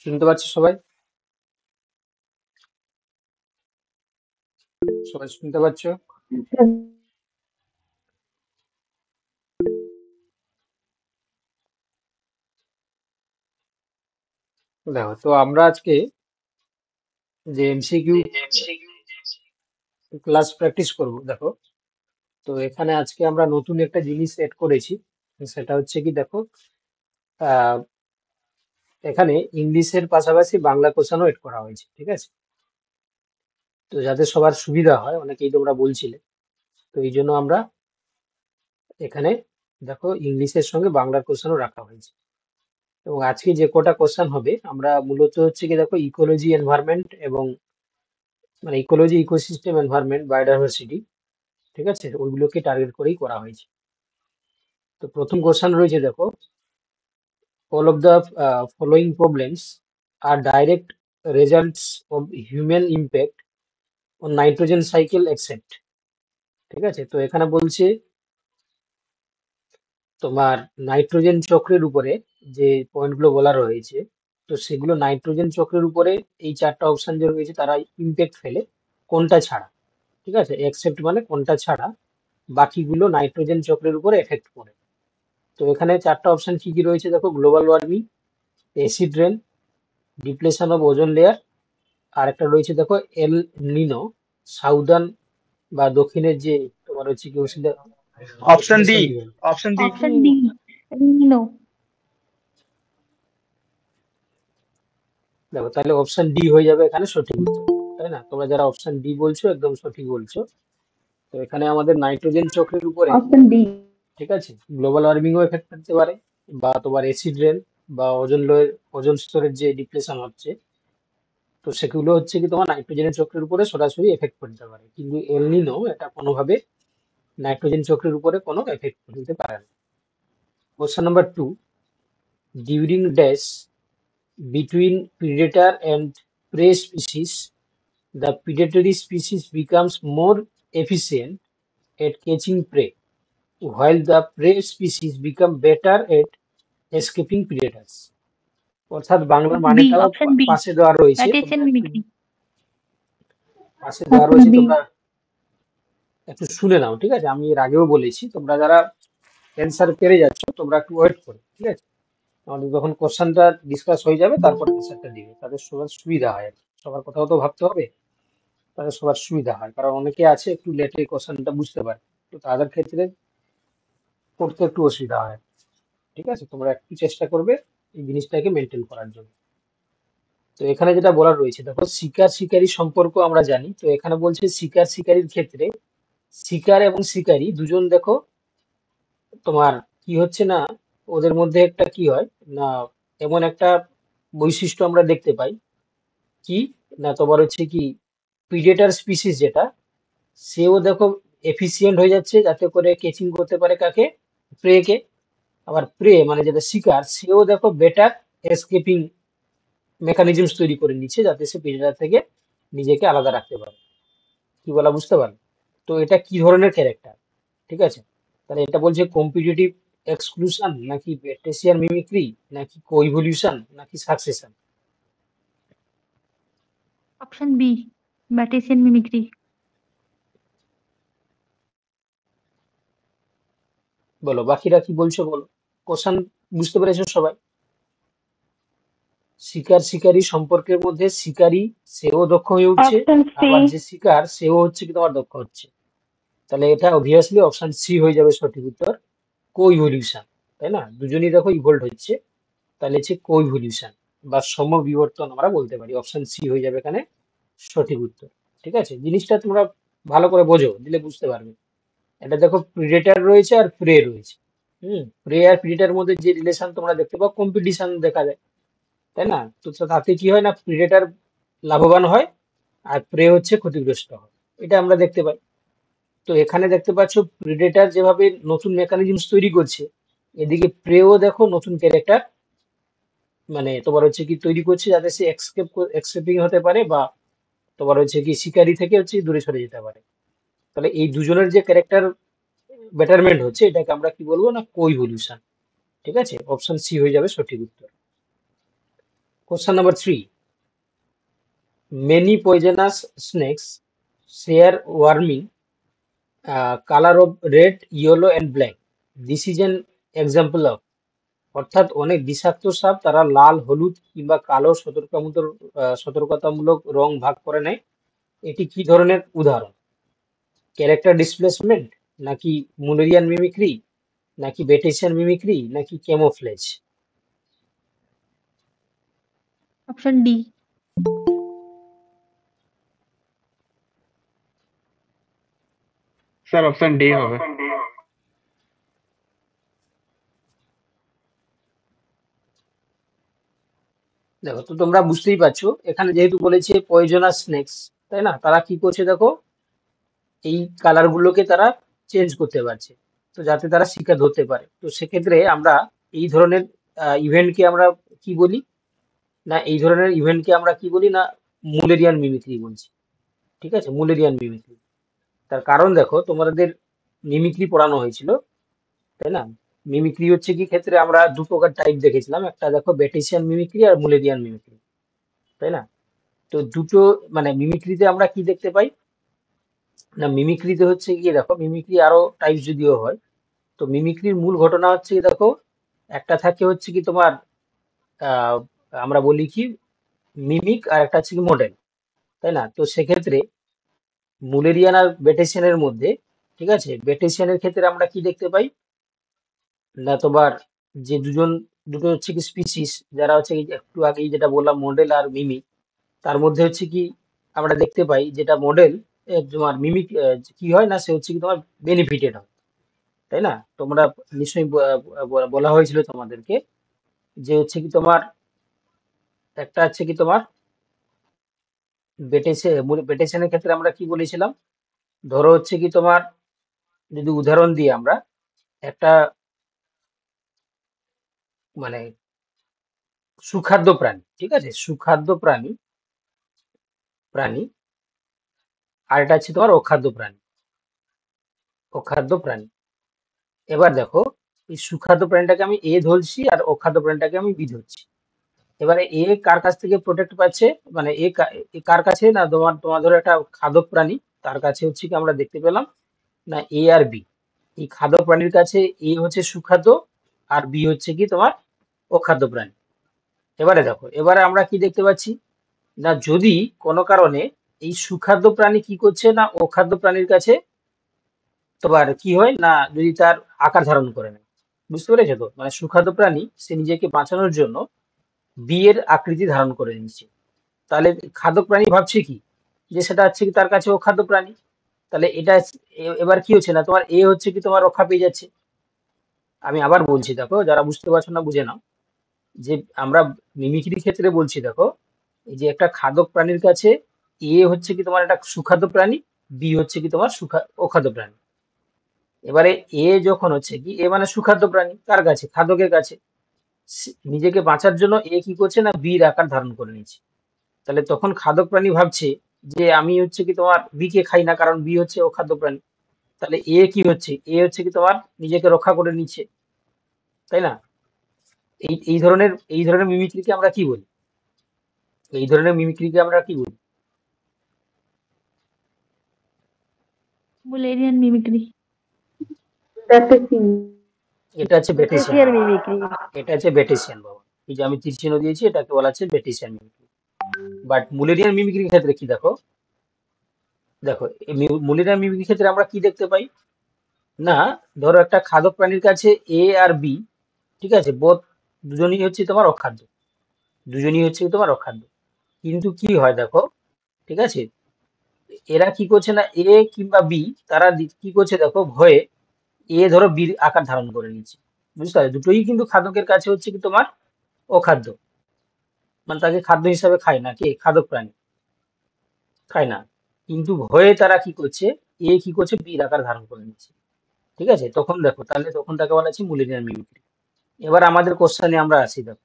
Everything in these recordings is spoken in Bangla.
শুনতে পাচ্ছ সবাই? সবাই শুনতে পাচ্ছ? দেখো, তো আমরা আজকে যে এমসিকিউ ক্লাস প্র্যাকটিস করব, দেখো। তো এখানে আজকে আমরা নতুন একটা জিনিস এড করেছি। সেটা হচ্ছে কি, দেখো, আহ এখানে ইংলিশের পাশাপাশি বাংলা কোশ্চেনও এড করা হয়েছে, ঠিক আছে? তো যাতে সবার সুবিধা হয়, অনেকেই তোমরা বলছিলে, তো এই জন্য আমরা এখানে, দেখো, ইংলিশের সঙ্গে বাংলার কোশ্চেনও রাখা হয়েছে। এবং আজকে যে কটা কোশ্চেন হবে, আমরা মূলত হচ্ছে কি, দেখো, ইকোলজি, এনভায়রনমেন্ট এবং মানে ইকোলজি, ইকোসিস্টেম, এনভায়রনমেন্ট, বায়োডাইভার্সিটি, ঠিক আছে, ওইগুলোকে টার্গেট করেই করা হয়েছে। তো প্রথম কোশ্চেন রয়েছে, দেখো, all of the following problems are direct results of human impact on nitrogen cycle except, ঠিক আছে। তো এখানে বলছে তোমার নাইট্রোজেন চক্রের উপরে যে পয়েন্টগুলো বলা রয়েছে, তো সেগুলো নাইট্রোজেন চক্রের উপরে এই চারটা অপশন যে রয়েছে তারা ইম্প্যাক্ট ফেলে, কোনটা ছাড়া, ঠিক আছে। এক্সেপ্ট মানে কোনটা ছাড়া, বাকিগুলো নাইট্রোজেন চক্রের উপরে এফেক্ট করে। তো এখানে চারটা অপশন কি কি রয়েছে, দেখো: global warming, acid rain, depletion of ozone layer, আর একটা রয়েছে, দেখো, এল নিনো, সাউদার্ন বা দক্ষিণের যে তোমার হচ্ছে কি ওষুধের option D. Ocean event. Option D. Option D, rhino. দেখো, তাহলে অপশন ডি হয়ে যাবে এখানে সঠিক উত্তর, তাই না? তোমরা যারা অপশন ডি বলছো একদম সঠিক বলছো। তো এখানে আমাদের নাইট্রোজেন চক্রের উপরে, অপশন ডি। ঠিক আছে, গ্লোবাল ওয়ার্মিং ও এফেক্ট করতে পারে, বা তোমার অ্যাসিড রেন বা ওজোন লেয়ার, ওজোন স্তরের যে ডিপ্লেশন হচ্ছে, তো সেগুলো হচ্ছে কি তোমার নাইট্রোজেনের চক্রের উপরে সরাসরি এফেক্ট করতে পারে। কিন্তু এল নিনো এটা কোনোভাবে নাইট্রোজেন চক্রের উপরে কোনো এফেক্ট করতে পারে না। Question number 2: during dash between predator and prey species, the predatory species becomes more efficient at catching prey, while the prey species become better at escaping predators. অর্থাৎ বাংলার বি, মানেটাও অপশন বি, পাশে দেওয়া রয়েছে, প্যাটিসিয়ান তোমরা একটু মিমিক্রি। পাশে দেওয়া অপশন রয়েছে, বি। তোমরা একটু শুনে নাও, ঠিক আছে? আমি এর আগেও বলেছি, তোমরা যারা অ্যান্সার পেরে যাচ্ছ তোমরা একটু ওয়েট করো, ঠিক আছে? আমাদের যখন কোশ্চেনটা ডিসকাস হয়ে যাবে তারপর অ্যান্সারটা দিবে, তাদের সবার সুবিধা হয় আর কি। সবার কথাও তো ভাবতে হবে, তাদের সবার সুবিধা হয়, কারণ অনেকে আছে একটু লেটে কোশ্চেনটা বুঝতে পারে, তো তাদের ক্ষেত্রে পড়তে একটু অসুবিধা হয়, ঠিক আছে? তোমরা একটু চেষ্টা করবে এই জিনিসটাকে মেনটেন করার জন্য। তো এখানে যেটা বলা রয়েছে, দেখো, শিকার শিকারী সম্পর্ক আমরা জানি, তো এখানে বলছে শিকার শিকারীর ক্ষেত্রে শিকার এবং শিকারী দুজন, দেখো, তোমার কি হচ্ছে না, ওদের মধ্যে একটা কি হয় না, এমন একটা বৈশিষ্ট্য আমরা দেখতে পাই, কি না, তোমার হচ্ছে কি, প্রিডেটার স্পিসিস যেটা, সেও দেখো এফিসিয়েন্ট হয়ে যাচ্ছে যাতে করে কেচিং করতে পারে কাকে, প্রে কে। আবার প্রে মানে যেটা শিকার, সেও দেখো বেটার এসকেপিং মেকানিজমস তৈরি করে নিচ্ছে যাতে সে প্রিডেটার থেকে নিজেকে আলাদা রাখতে পারে। কি বলা বুঝতে পারলে? তো এটা কি ধরনের ক্যারেক্টার, ঠিক আছে? তাহলে এটা বলছে কম্পিটিটিভ এক্সক্লুশন, নাকি ব্যাটেসিয়ান মিমিক্রি, নাকি কোইভলিউশন, নাকি succession? Option B, Batesian mimicry. বলো, বাকিরা কি বলছো বলো। কোশ্চেন বুঝতে পেরেছো সবাই? শিকার শিকারী সম্পর্কের মধ্যে শিকারী সেও দক্ষ হয়ে উঠছে, অপশন সি। আবার যে শিকার সেও হচ্ছে কি তোমার দক্ষ হচ্ছে। তাহলে এটা অবভিয়াসলি অপশন সি হয়ে যাবে সঠিক উত্তর, কো ইভলিউশন, তাই না? দুজনেই দেখো ইভলভ হচ্ছে, তাহলে হচ্ছে কো ইভলিউশন বা সমবিবর্তন আমরা বলতে পারি। অপশন সি হয়ে যাবে এখানে সঠিক উত্তর, ঠিক আছে? জিনিসটা তোমরা ভালো করে বোঝো, দিলে বুঝতে পারবে। এটা দেখো, প্রিডেটার রয়েছে আর প্রে রয়েছে। প্রে আর প্রিডেটার মধ্যে যে রিলেশন তোমরা দেখতে পাও, কম্পিটিশন দেখা যায়, তাই না? তো তো তাতে কি হয় না, প্রিডেটার লাভবান হয় আর প্রে হচ্ছে ক্ষতিগ্রস্ত হয়, এটা আমরা দেখতে পাই। তো এখানে দেখতে পাচ্ছ প্রিডেটার যেভাবে নতুন মেকানিজমস তৈরি করছে, এদিকে প্রেও দেখো নতুন ক্যারেক্টার মানে তোমার হচ্ছে কি তৈরি করছে যাতে সে এক্সকেপিং হতে পারে, বা তোমার হচ্ছে কি শিকারি থেকে হচ্ছে দূরে সরে যেতে পারে। তাহলে এই দুজনের যে ক্যারেক্টার বেটারমেন্ট হচ্ছে, এটাকে আমরা কি বলবো না, কো ইভলিউশন, ঠিক আছে? অপশন সি হয়ে যাবে সঠিক উত্তর। Question number 3, many poisonous snakes share warming color of red, yellow and black. This is an example of, অর্থাৎ অনেক বিষাক্ত সাপ তারা লাল, হলুদ কিংবা কালো সতর্কতামূলক রং ভাগ করে নেয়। এটি কি ধরনের উদাহরণ? ক্যারেক্টার ডিসপ্লেসমেন্ট, নাকি মুলেরিয়ান মিমিক্রি, নাকি বেটেশিয়ান মিমিক্রি, নাকি camouflage? Option D. Sir option D হবে। দেখো, তো তোমরা বুঝতেই পারছো এখানে যেহেতু বলেছে পয়জনাস স্নেকস, তাই না, তারা কি করছে দেখো, এই কালার গুলোকে তারা চেঞ্জ করতে পারছে, তো যাতে তারা শিকার ধরতে পারে। তো সেক্ষেত্রে আমরা এই ধরনের ইভেন্টকে আমরা কি বলি, না এই ধরনের ইভেন্টকে আমরা কি বলি, না মুলেরিয়ান মিমিক্রি বলছি। ঠিক আছে, মুলেরিয়ান মিমিক্রি। তার কারণ দেখো, তোমাদের মিমিক্রি পড়ানো হয়েছিল, তাই না? মিমিক্রি হচ্ছে কি ক্ষেত্রে আমরা দু প্রকার টাইপ দেখেছিলাম, একটা দেখো বেটেশিয়ান মিমিক্রি আর মুলেরিয়ান মিমিক্রি, তাই না? তো দুটো মানে মিমিক্রিতে আমরা কি দেখতে পাই, না মিমিক্রিতে হচ্ছে গিয়ে দেখো, মিমিক্রি আরো টাইপ যদিও হয়, তো মিমিক্রির মূল ঘটনা হচ্ছে কি দেখো, একটা থাকে হচ্ছে কি তোমার আহ, আমরা বলি কি মিমিক, আর একটা হচ্ছে কি মডেল, তাই না? তো সেক্ষেত্রে মুলেরিয়ান আর বেটেশিয়ানের মধ্যে, ঠিক আছে, বেটেশিয়ানের ক্ষেত্রে আমরা কি দেখতে পাই, না তোমার যে দুটো হচ্ছে কি স্পিসিস, যারা হচ্ছে কি একটু আগেই যেটা বললাম মডেল আর মিমিক, তার মধ্যে হচ্ছে কি আমরা দেখতে পাই যেটা মডেল তোমার মিমিক কি হয় না, সে হচ্ছে কি তোমার বেনিফিটেড হয়, তাই না? তোমরা নিশ্চয়ই বলা হয়েছিল তোমাদেরকে যে হচ্ছে কি তোমার একটা হচ্ছে কি তোমার বেটেশনের ক্ষেত্রে আমরা কি বলেছিলাম, ধরো হচ্ছে কি তোমার যদি উদাহরণ দিই আমরা, একটা মানে সুখাদ্য প্রাণী, ঠিক আছে, সুখাদ্য প্রাণী প্রাণী আর এটা হচ্ছে তোমার অখাদ্য প্রাণী। এবার দেখো, এই সুখাদ্য প্রাণীটাকে আমি এ ধরছি আর অখাদ্য প্রাণীটাকে আমি বি ধরছি। এবারে এ কার কাছ থেকে প্রোটেক্ট পাচ্ছে, মানে এ কার কাছে, না তোমার তোমার ধরো একটা খাদক প্রাণী, তার কাছে হচ্ছে কি আমরা দেখতে পেলাম না এ আর বি, এই খাদক প্রাণীর কাছে এ হচ্ছে সুখাদ্য আর বি হচ্ছে কি তোমার অখাদ্য প্রাণী। এবারে দেখো, এবারে আমরা কি দেখতে পাচ্ছি, না যদি কোনো কারণে এই সুখাদ্য প্রাণী কি করছে, না অখাদ্য প্রাণীর কাছে তোমার কি হয়, না যদি তার আকার ধারণ করে নেয়, বুঝতে পেরেছো তো, মানে সুখাদ্য প্রাণী সে নিজেকে বাঁচানোর জন্য বি এর আকৃতি ধারণ করে নিচ্ছে, তাহলে খাদ্য প্রাণী ভাবছে কি যে সেটা হচ্ছে কি তার কাছে অখাদ্য প্রাণী, তাহলে এটা এবার কি হচ্ছে, না তোমার এ হচ্ছে কি তোমার রক্ষা পেয়ে যাচ্ছে। আমি আবার বলছি, দেখো যারা বুঝতে পারছো না বুঝে নাও, যে আমরা মিমিক্রির ক্ষেত্রে বলছি দেখো, এই যে একটা খাদক প্রাণীর কাছে এ হচ্ছে কি তোমার একটা সুখাদ্য প্রাণী, বি হচ্ছে কি তোমার অখাদ্য প্রাণী। এবারে এ যখন হচ্ছে কি এ মানে সুখাদ্য প্রাণী কার কাছে, খাদকের কাছে, নিজেকে বাঁচার জন্য এ কি করছে, না বীর আকার ধারণ করে নিচ্ছে। তাহলে তখন খাদক প্রাণী ভাবছে যে আমি হচ্ছে কি তোমার বি কে খাই না, কারণ বি হচ্ছে অখাদ্য প্রাণী। তাহলে এ কি হচ্ছে, এ হচ্ছে কি তোমার নিজেকে রক্ষা করে নিচ্ছে, তাই না? এই ধরনের মিমিক্রিকে আমরা কি বলি, এই ধরনের মিমিক্রিকে আমরা কি বলি? বুলেরিয়ান মিমিক্রি। এটা হচ্ছে বেটেশিয়ান, বেটেসিয়ান মিমিক্রি। এটা হচ্ছে বেটেশিয়ান বাবা, এই যে আমি তীর চিহ্ন দিয়েছি এটাকে বলা হচ্ছে বেটেশিয়ান মিমিক্রি। বাট মুলেরিয়ান মিমিক্রির ক্ষেত্রে কি দেখো, দেখো এই মুলেরিয়ান মিমিক্রির ক্ষেত্রে আমরা কি দেখতে পাই, না ধরো একটা খাদক প্রাণীর কাছে এ আর বি, ঠিক আছে, দুজনই হচ্ছে তোমার অখাদ্য, দুজনই হচ্ছে তোমার অখাদ্য, কিন্তু কি হয় দেখো, ঠিক আছে, এরা কি করছে, না এ কিংবা বি, তারা কি করছে দেখো, ভয়ে এ ধরো বির আকার ধারণ করে নিচ্ছে, বুঝতে পারছো, দুটোই কিন্তু খাদকের কাছে হচ্ছে কি তোমার অখাদ্য, মানে তাকে খাদ্য হিসাবে খায় না, কে খাদক প্রাণী খায় না, কিন্তু ভয়ে তারা কি করছে, এ কি করছে বির আকার ধারণ করে নিচ্ছে, ঠিক আছে, তখন দেখো, তাহলে তখন তাকে বলা হচ্ছে মুলেরিয়ান মিমিক্রি। এবার আমাদের কোশ্চেনে আমরা আসি, দেখো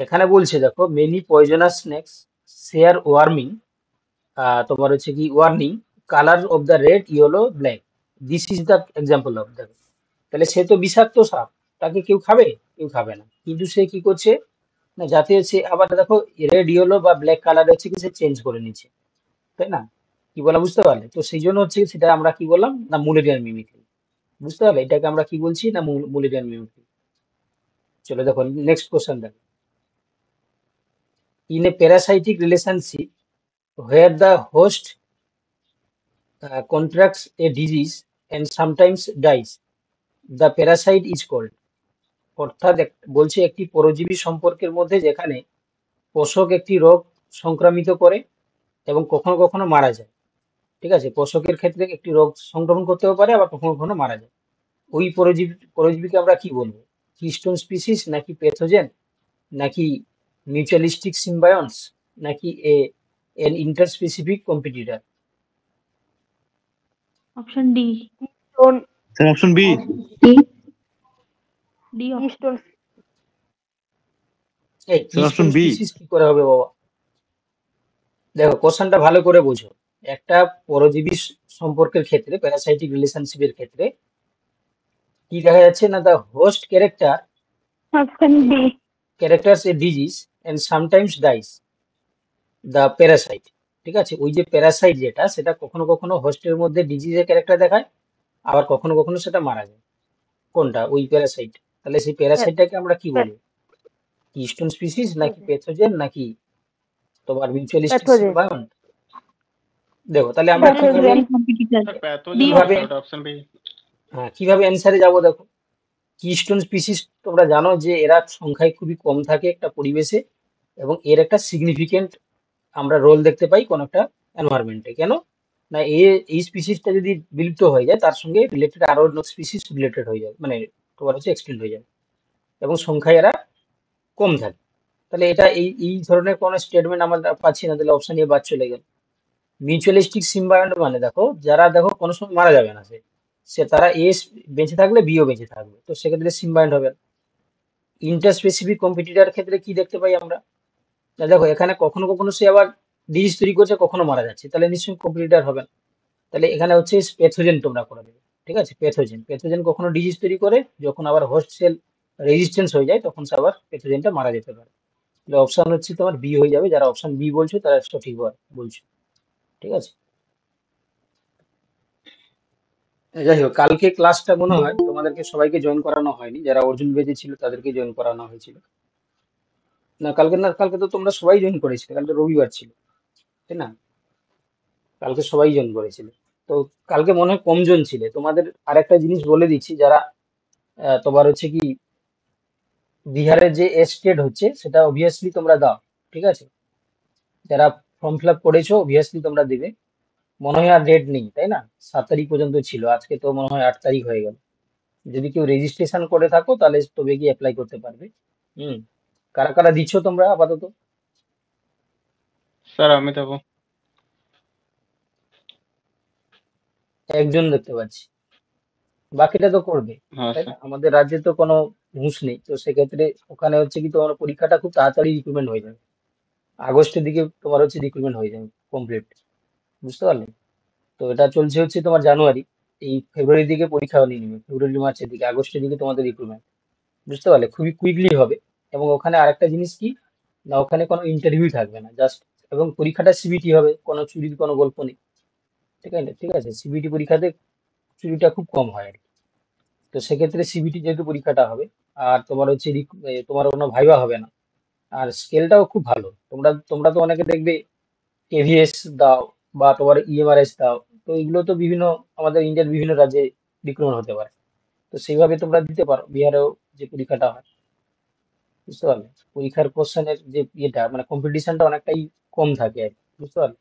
এখানে বলছে দেখো many poisonous snake's share warming, তোমার হচ্ছে কি warning colour of the red, yellow, black, this is the example of the, তাহলে সে তো বিষাক্ত সাপ, তাকে কেউ খাবে? কেউ খাবে না, কিন্তু সে কি করছে, না যাতে হচ্ছে আবার দেখো রেড ইয়েলো বা ব্ল্যাক কালার হচ্ছে কি সে চেঞ্জ করে নিচ্ছে, তাই না? কি বলা বুঝতে পারলে? তো সেই জন্য হচ্ছে সেটা আমরা কি বললাম না মুলেরিয়ান মিমিক্রি। বুঝতে পারলে এটাকে আমরা কি বলছি না মুলেরিয়ান মিমিক্রি। চলো দেখো নেক্সট কোশ্চেন দেখো। In a parasitic relationship where the host contracts a disease and sometimes dies, the parasite is called। অর্থাৎ বলছে একটি পরজীবী সম্পর্কের মধ্যে যেখানে পোষক একটি রোগ সংক্রামিত করে এবং কখনো কখনো মারা যায়। ঠিক আছে, পোষকের ক্ষেত্রে একটি রোগ সংক্রমণ করতেও পারে, আবার কখনো কখনো মারা যায়। ওই পরজীবীকে আমরা কি বলবো? কিস্টোন স্পিসিস নাকি প্যাথোজেন নাকি মিউচুয়ালিস্টিক সিম্বায়ন্স নাকি an interspecific competitor? Option D. Keystone, sir option B. D D option. keystone, এই sir keystone option B. Species কি করে হবে বাবা? দেখো কোশ্চেনটা ভালো করে বোঝো। একটা পরজীবী সম্পর্কের ক্ষেত্রে প্যারাসাইটিক রিলেশনশিপের ক্ষেত্রে কি দেখা যাচ্ছে না the host option B, characters a disease and sometimes dies the parasite. ঠিক আছে, ওই যে প্যারাসাইট যেটা সেটা কখনো কখনো হোস্টের মধ্যে ডিজিজের ক্যারেক্টার দেখায়, আবার কখনো কখনো সেটা মারা যায়। কোনটা? ওই প্যারাসাইট। তাহলে সেই প্যারাসাইটটাকে আমরা কি বলবো? কিস্টোন স্পিসিস নাকি প্যাথোজেন নাকি তোমার মিউচুয়ালিস্টিক pathogen, সিম্বায়ন্ট? দেখো তাহলে আমরা কিভাবে pathogen, competitor. Sir D pathogen কিভাবে হবে ওটা অপশন বি। কিভাবে অ্যান্সারে যাবো দেখো। কিস্টোন স্পিসিস তোমরা জানো যে এরা সংখ্যায় খুবই কম থাকে একটা পরিবেশে, এবং এর একটা সিগনিফিকেন্ট আমরা রোল দেখতে পাই কোন একটা এনভায়রনমেন্টে। কেন না এই স্পিসিসটা যদি বিলুপ্ত হয়ে যায় তার সঙ্গে রিলেটেড আরো অন্য স্পিসিস রিলেটেড হয়ে যায়, মানে তোমার হচ্ছে এক্সটিন্ট হয়ে যায়, এবং সংখ্যায় এরা কম থাকে। তাহলে এটা এই ধরনের কোন স্টেটমেন্ট আমরা পাচ্ছি না, তাহলে অপশন এ বাদ চলে গেল। মিউচুয়ালিস্টিক সিম্বায়ন্ট মানে দেখো যারা দেখো কোনো সময় মারা যাবে না, সে সে তারা বেঁচে থাকলে বিও বেঁচে থাকবে, তো সেক্ষেত্রে সিম্বায়ন্ট হবে। ইন্টারস্পেসিফিক কম্পিটিটার ক্ষেত্রে কি দেখতে পাই আমরা? না দেখো এখানে কখনো কখনো সে আবার ডিজিজ তৈরি করছে, কখনো মারা যাচ্ছে, তাহলে নিশ্চয়ই কম্পিটিটার হবে না। তাহলে এখানে হচ্ছে প্যাথোজেন তোমরা করে দেবে। ঠিক আছে, প্যাথোজেন প্যাথোজেন কখনো ডিজিজ তৈরি করে, যখন আবার হোস্ট সেল রেজিস্ট্যান্স হয়ে যায় তখন সে আবার প্যাথোজেনটা মারা যেতে পারে। তাহলে অপশন হচ্ছে তোমার বি হয়ে যাবে। যারা অপশন বি বলছো তারা সঠিক বলছো। ঠিক আছে, যাই হোক কালকে ক্লাসটা মনে হয় তোমাদেরকে সবাইকে জয়েন করানো হয়নি, যারা অর্জুন বেজে ছিল তাদেরকে জয়েন করানো হয়েছিল। না কালকে তো তোমরা সবাই জয়েন করেছিলে, কালকে রবিবার ছিল, তাই না? কালকে সবাই জয়েন করেছিল। তো কালকে মনে হয় কম জন ছিলে। তোমাদের আরেকটা জিনিস বলে দিচ্ছি, যারা তোমার হচ্ছে কি বিহারের যে স্টেট হচ্ছে সেটা অবভিয়াসলি তোমরা দাও। ঠিক আছে, যারা ফর্ম ফিল আপ করেছো অবভিয়াসলি তোমরা দেবে। মনে হয় আর ডেট নেই, তাই না? 7 তারিখ পর্যন্ত ছিল, আজকে তো মনে হয় 8 তারিখ হয়ে গেল। যদি কেউ রেজিস্ট্রেশন করে থাকো তাহলে তবে কি অ্যাপ্লাই করতে পারবে। হুম, কারা কারা দিচ্ছ তোমরা আপাতত? স্যার আমি দেবো। একজন দেখতে পাচ্ছি, বাকিটা তো করবে, হ্যাঁ তাই না? স্যার। আমাদের রাজ্যে তো কোনো ঘুষ নেই, তো সেক্ষেত্রে ওখানে হচ্ছে কি তোমার পরীক্ষাটা খুব তাড়াতাড়ি রিক্রুটমেন্ট হয়ে যাবে। আগস্টের দিকে তোমার হচ্ছে রিক্রুটমেন্ট হয়ে যাবে কমপ্লিট। বুঝতে পারলে? তো এটা চলছে হচ্ছে তোমার জানুয়ারি, এই ফেব্রুয়ারির দিকে পরীক্ষা নিয়ে নেবে, ফেব্রুয়ারি মার্চের দিকে, আগস্টের দিকে তোমাদের রিক্রুটমেন্ট। বুঝতে পারলে? খুবই কুইকলি হবে। এবং ওখানে আরেকটা জিনিস কি না, ওখানে কোনো ইন্টারভিউ থাকবে না, জাস্ট এবং পরীক্ষাটা সিবিটি হবে, কোনো চুরির কোনো গল্প নেই। ঠিক আছে, ঠিক আছে, সিবিটি পরীক্ষাতে চুরিটা খুব কম হয় আর কি। তো সেক্ষেত্রে সিবিটি যেহেতু পরীক্ষাটা হবে, আর তোমার হচ্ছে তোমার কোনো ভাইবা হবে না, আর স্কেলটাও খুব ভালো। তোমরা তোমরা তো অনেকে দেখবে কেভিএস দাও বা তোমার ইএমআরএস দাও, তো এগুলো তো বিভিন্ন আমাদের ইন্ডিয়ার বিভিন্ন রাজ্যে রিক্রুটমেন্ট হতে পারে। তো সেইভাবে তোমরা দিতে পারো বিহারেও যে পরীক্ষাটা হয়। বুঝতে পারলে? পরীক্ষার কোশ্চেনের যে ইয়েটা মানে কম্পিটিশনটা অনেকটাই কম থাকে আর কি। বুঝতে পারলে?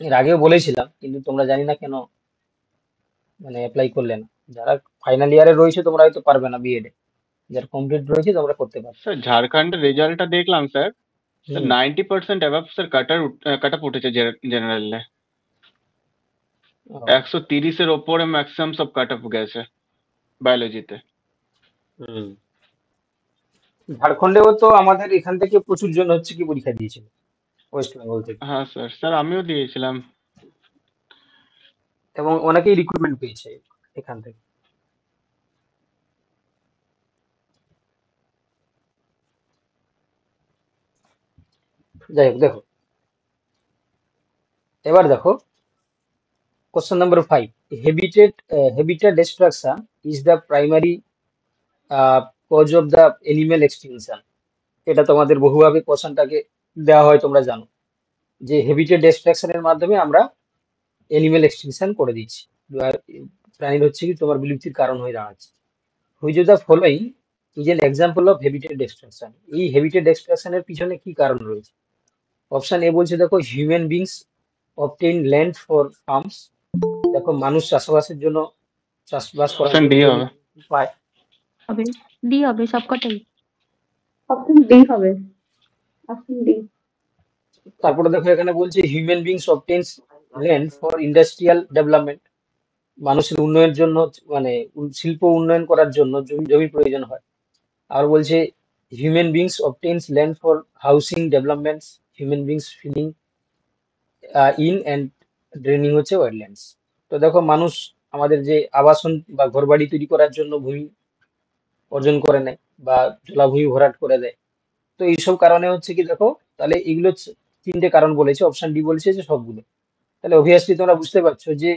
এর আগেও বলেছিলাম কিন্তু তোমরা জানি না কেন মানে অ্যাপ্লাই করলে না। যারা ফাইনাল ইয়ারে রয়েছে তোমরা হয়তো পারবে না বিএড এ, যারা কমপ্লিট রয়েছে তোমরা করতে পারবে। স্যার ঝাড়খণ্ডের রেজাল্টটা দেখলাম স্যার। স্যার হুম, 90% অ্যাভাব স্যার কাট অফ উঠেছে জেনারেলে। ও, 130-এর ওপরে ম্যাক্সিমাম সব কাট অফ গেছে বায়োলজিতে। হুম। ঝাড়খণ্ডেও তো আমাদের এখান থেকে প্রচুর জন হচ্ছে কি পরীক্ষা দিয়েছিল, ওয়েস্ট বেঙ্গল থেকে, হ্যাঁ স্যার। স্যার আমিও দিয়েছিলাম। এবং অনেকেই রিক্রুটমেন্ট পেয়েছে এখান থেকে। যাই হোক, দেখো এবার দেখো question number 5, habitat destruction is the primary cause of the animal extinction. এটা তোমাদের বহুভাবে কোশ্চেনটাকে দেওয়া হয়, তোমরা জানো যে হেবিটেট ডিস্ট্রাকশনের মাধ্যমে আমরা এনিম্যাল এক্সটিংশন করে দিচ্ছি, আর প্রাণীর হচ্ছে কি তোমার বিলুপ্তির কারণ হয়ে দাঁড়াচ্ছে। Which of the following is an example of habitat destruction? এই হেবিটেট ডিস্ট্রাকশনের পিছনে কি কারণ রয়েছে? অপশন এ বলছে দেখো human beings obtain land for farms, দেখো মানুষ চাষবাসের জন্য, চাষবাস করার ऑप्शन জন্য डी জমি होगा। পায়। হবে ডি হবে সবকটাই। অপশন ডি হবে। Option D. তারপরে দেখো এখানে বলছে human beings obtains land for industrial development, মানুষের উন্নয়নের জন্য, মানে শিল্প উন্নয়ন করার জন্য জমি প্রয়োজন হয়। আর বলছে human beings obtains land for housing developments, human beings filling in and draining হচ্ছে ওয়েটল্যান্ডস। তো দেখো মানুষ আমাদের যে আবাসন বা ঘরবাড়ি তৈরি করার জন্য ভূমি অর্জন করে নেয় বা জলাভূমি ভরাট করে দেয়। তো এইসব কারণে হচ্ছে কি দেখো, তাহলে এগুলো তিনটে কারণ বলেছে, অপশন ডি বলেছে যে সবগুলো। তাহলে অবভিয়াসলি তোমরা বুঝতে পারছো যে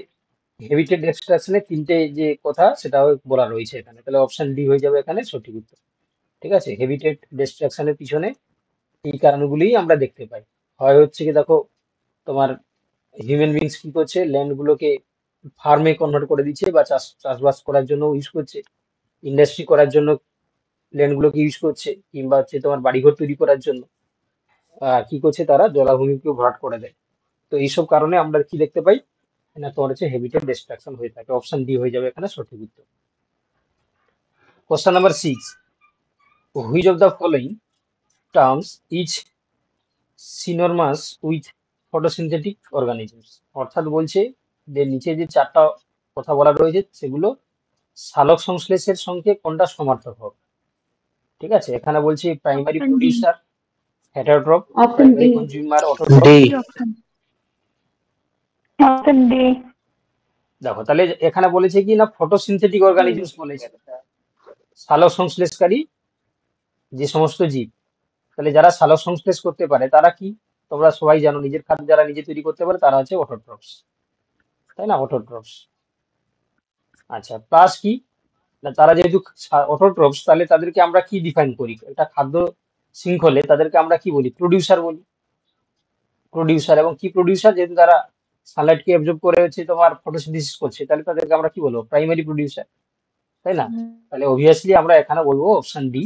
হেবিটেট এক্সট্রাকশনের তিনটে যে কথা সেটাও বলা রয়েছে এখানে, তাহলে অপশন ডি হয়ে যাবে এখানে সঠিক উত্তর। ঠিক আছে, হেবিটেট ডিস্ট্রাকশনের পিছনে এই কারণগুলিই আমরা দেখতে পাই। হয় হচ্ছে কি দেখো তোমার হিউম্যান বিংস কি করছে, ল্যান্ড গুলোকে ফার্মে কনভার্ট করে দিচ্ছে বা চাষবাস করার জন্য ইউজ করছে, ইন্ডাস্ট্রি করার জন্য ল্যান্ড গুলোকে ইউজ করছে, কিংবা হচ্ছে তোমার বাড়িঘর তৈরি করার জন্য কি করছে, তারা জলাভূমিকে ভরাট করে দেয়। তো এইসব কারণে আমরা কি দেখতে পাই না, তোমার হচ্ছে হেবিটেট ডিস্ট্রাকশন হয়ে থাকে। অপশন ডি হয়ে যাবে এখানে সঠিক উত্তর। Question number 6, which of the following terms is synonymous with photosynthetic organisms? অর্থাৎ বলছে যে নিচে যে চারটা কথা বলা রয়েছে সেগুলো সালোক সংশ্লেষের সঙ্গে কোনটা সমার্থক হবে? ঠিক আছে, এখানে বলছি primary option D. Producer, heterotroph, option primary D. Consumer, autotroph. D. D option. Option D. দেখো তাহলে এখানে বলেছে কি না ফটোসিনথেটিক অর্গানিজমস বলেছে, সালোক সংশ্লেষকারী যে সমস্ত জীব। তাহলে যারা সালোক সংশ্লেষ করতে পারে তারা কি, তোমরা সবাই জানো নিজের খাদ্য যারা নিজে তৈরি করতে পারে তারা হচ্ছে অটোট্রপস, তাই না, অটোট্রপস। আচ্ছা, প্লাস কি না, তারা যেহেতু অটোট্রপস, তাহলে তাদেরকে আমরা কি ডিফাইন করি, একটা খাদ্য শৃঙ্খলে তাদেরকে আমরা কি বলি, প্রডিউসার বলি। প্রডিউসার, এবং কি প্রডিউসার, যেহেতু তারা সানলাইটকে অ্যাবজর্ব করে হচ্ছে তোমার ফটোসিনথেসিস করছে, তাহলে তাদেরকে আমরা কি বলবো, প্রাইমারি প্রডিউসার, তাই না। তাহলে অবভিয়াসলি আমরা এখানে বলবো অপশন ডি,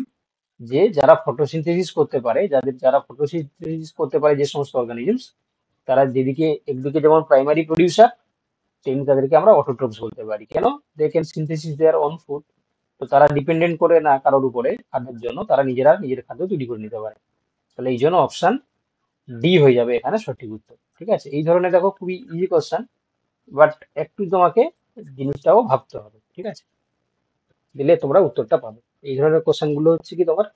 যে যারা ফটোসিনথেসিস করতে পারে, যারা ফটোসিনথেসিস করতে পারে যে সমস্ত অর্গানিজমস, তারা যেদিকে একদিকে যেমন প্রাইমারি প্রডিউসার, তেমনি তাদেরকে আমরা অটোট্রপস বলতে পারি। কেন? They can synthesis their own food, তো তারা ডিপেন্ডেন্ট করে না কারোর উপরে খাদ্যের জন্য, তারা নিজেরা নিজের খাদ্য তৈরি করে নিতে পারে। তাহলে এই জন্য অপশন ডি হয়ে যাবে এখানে সঠিক উত্তর। ঠিক আছে, এই ধরনের দেখো খুবই ইজি কোশ্চেন, বাট একটু তোমাকে জিনিসটাও ভাবতে হবে। ঠিক আছে, দিলে তোমরা উত্তরটা পাবে। এই ধরনের কোশ্চেন গুলো হচ্ছে কি তোমার,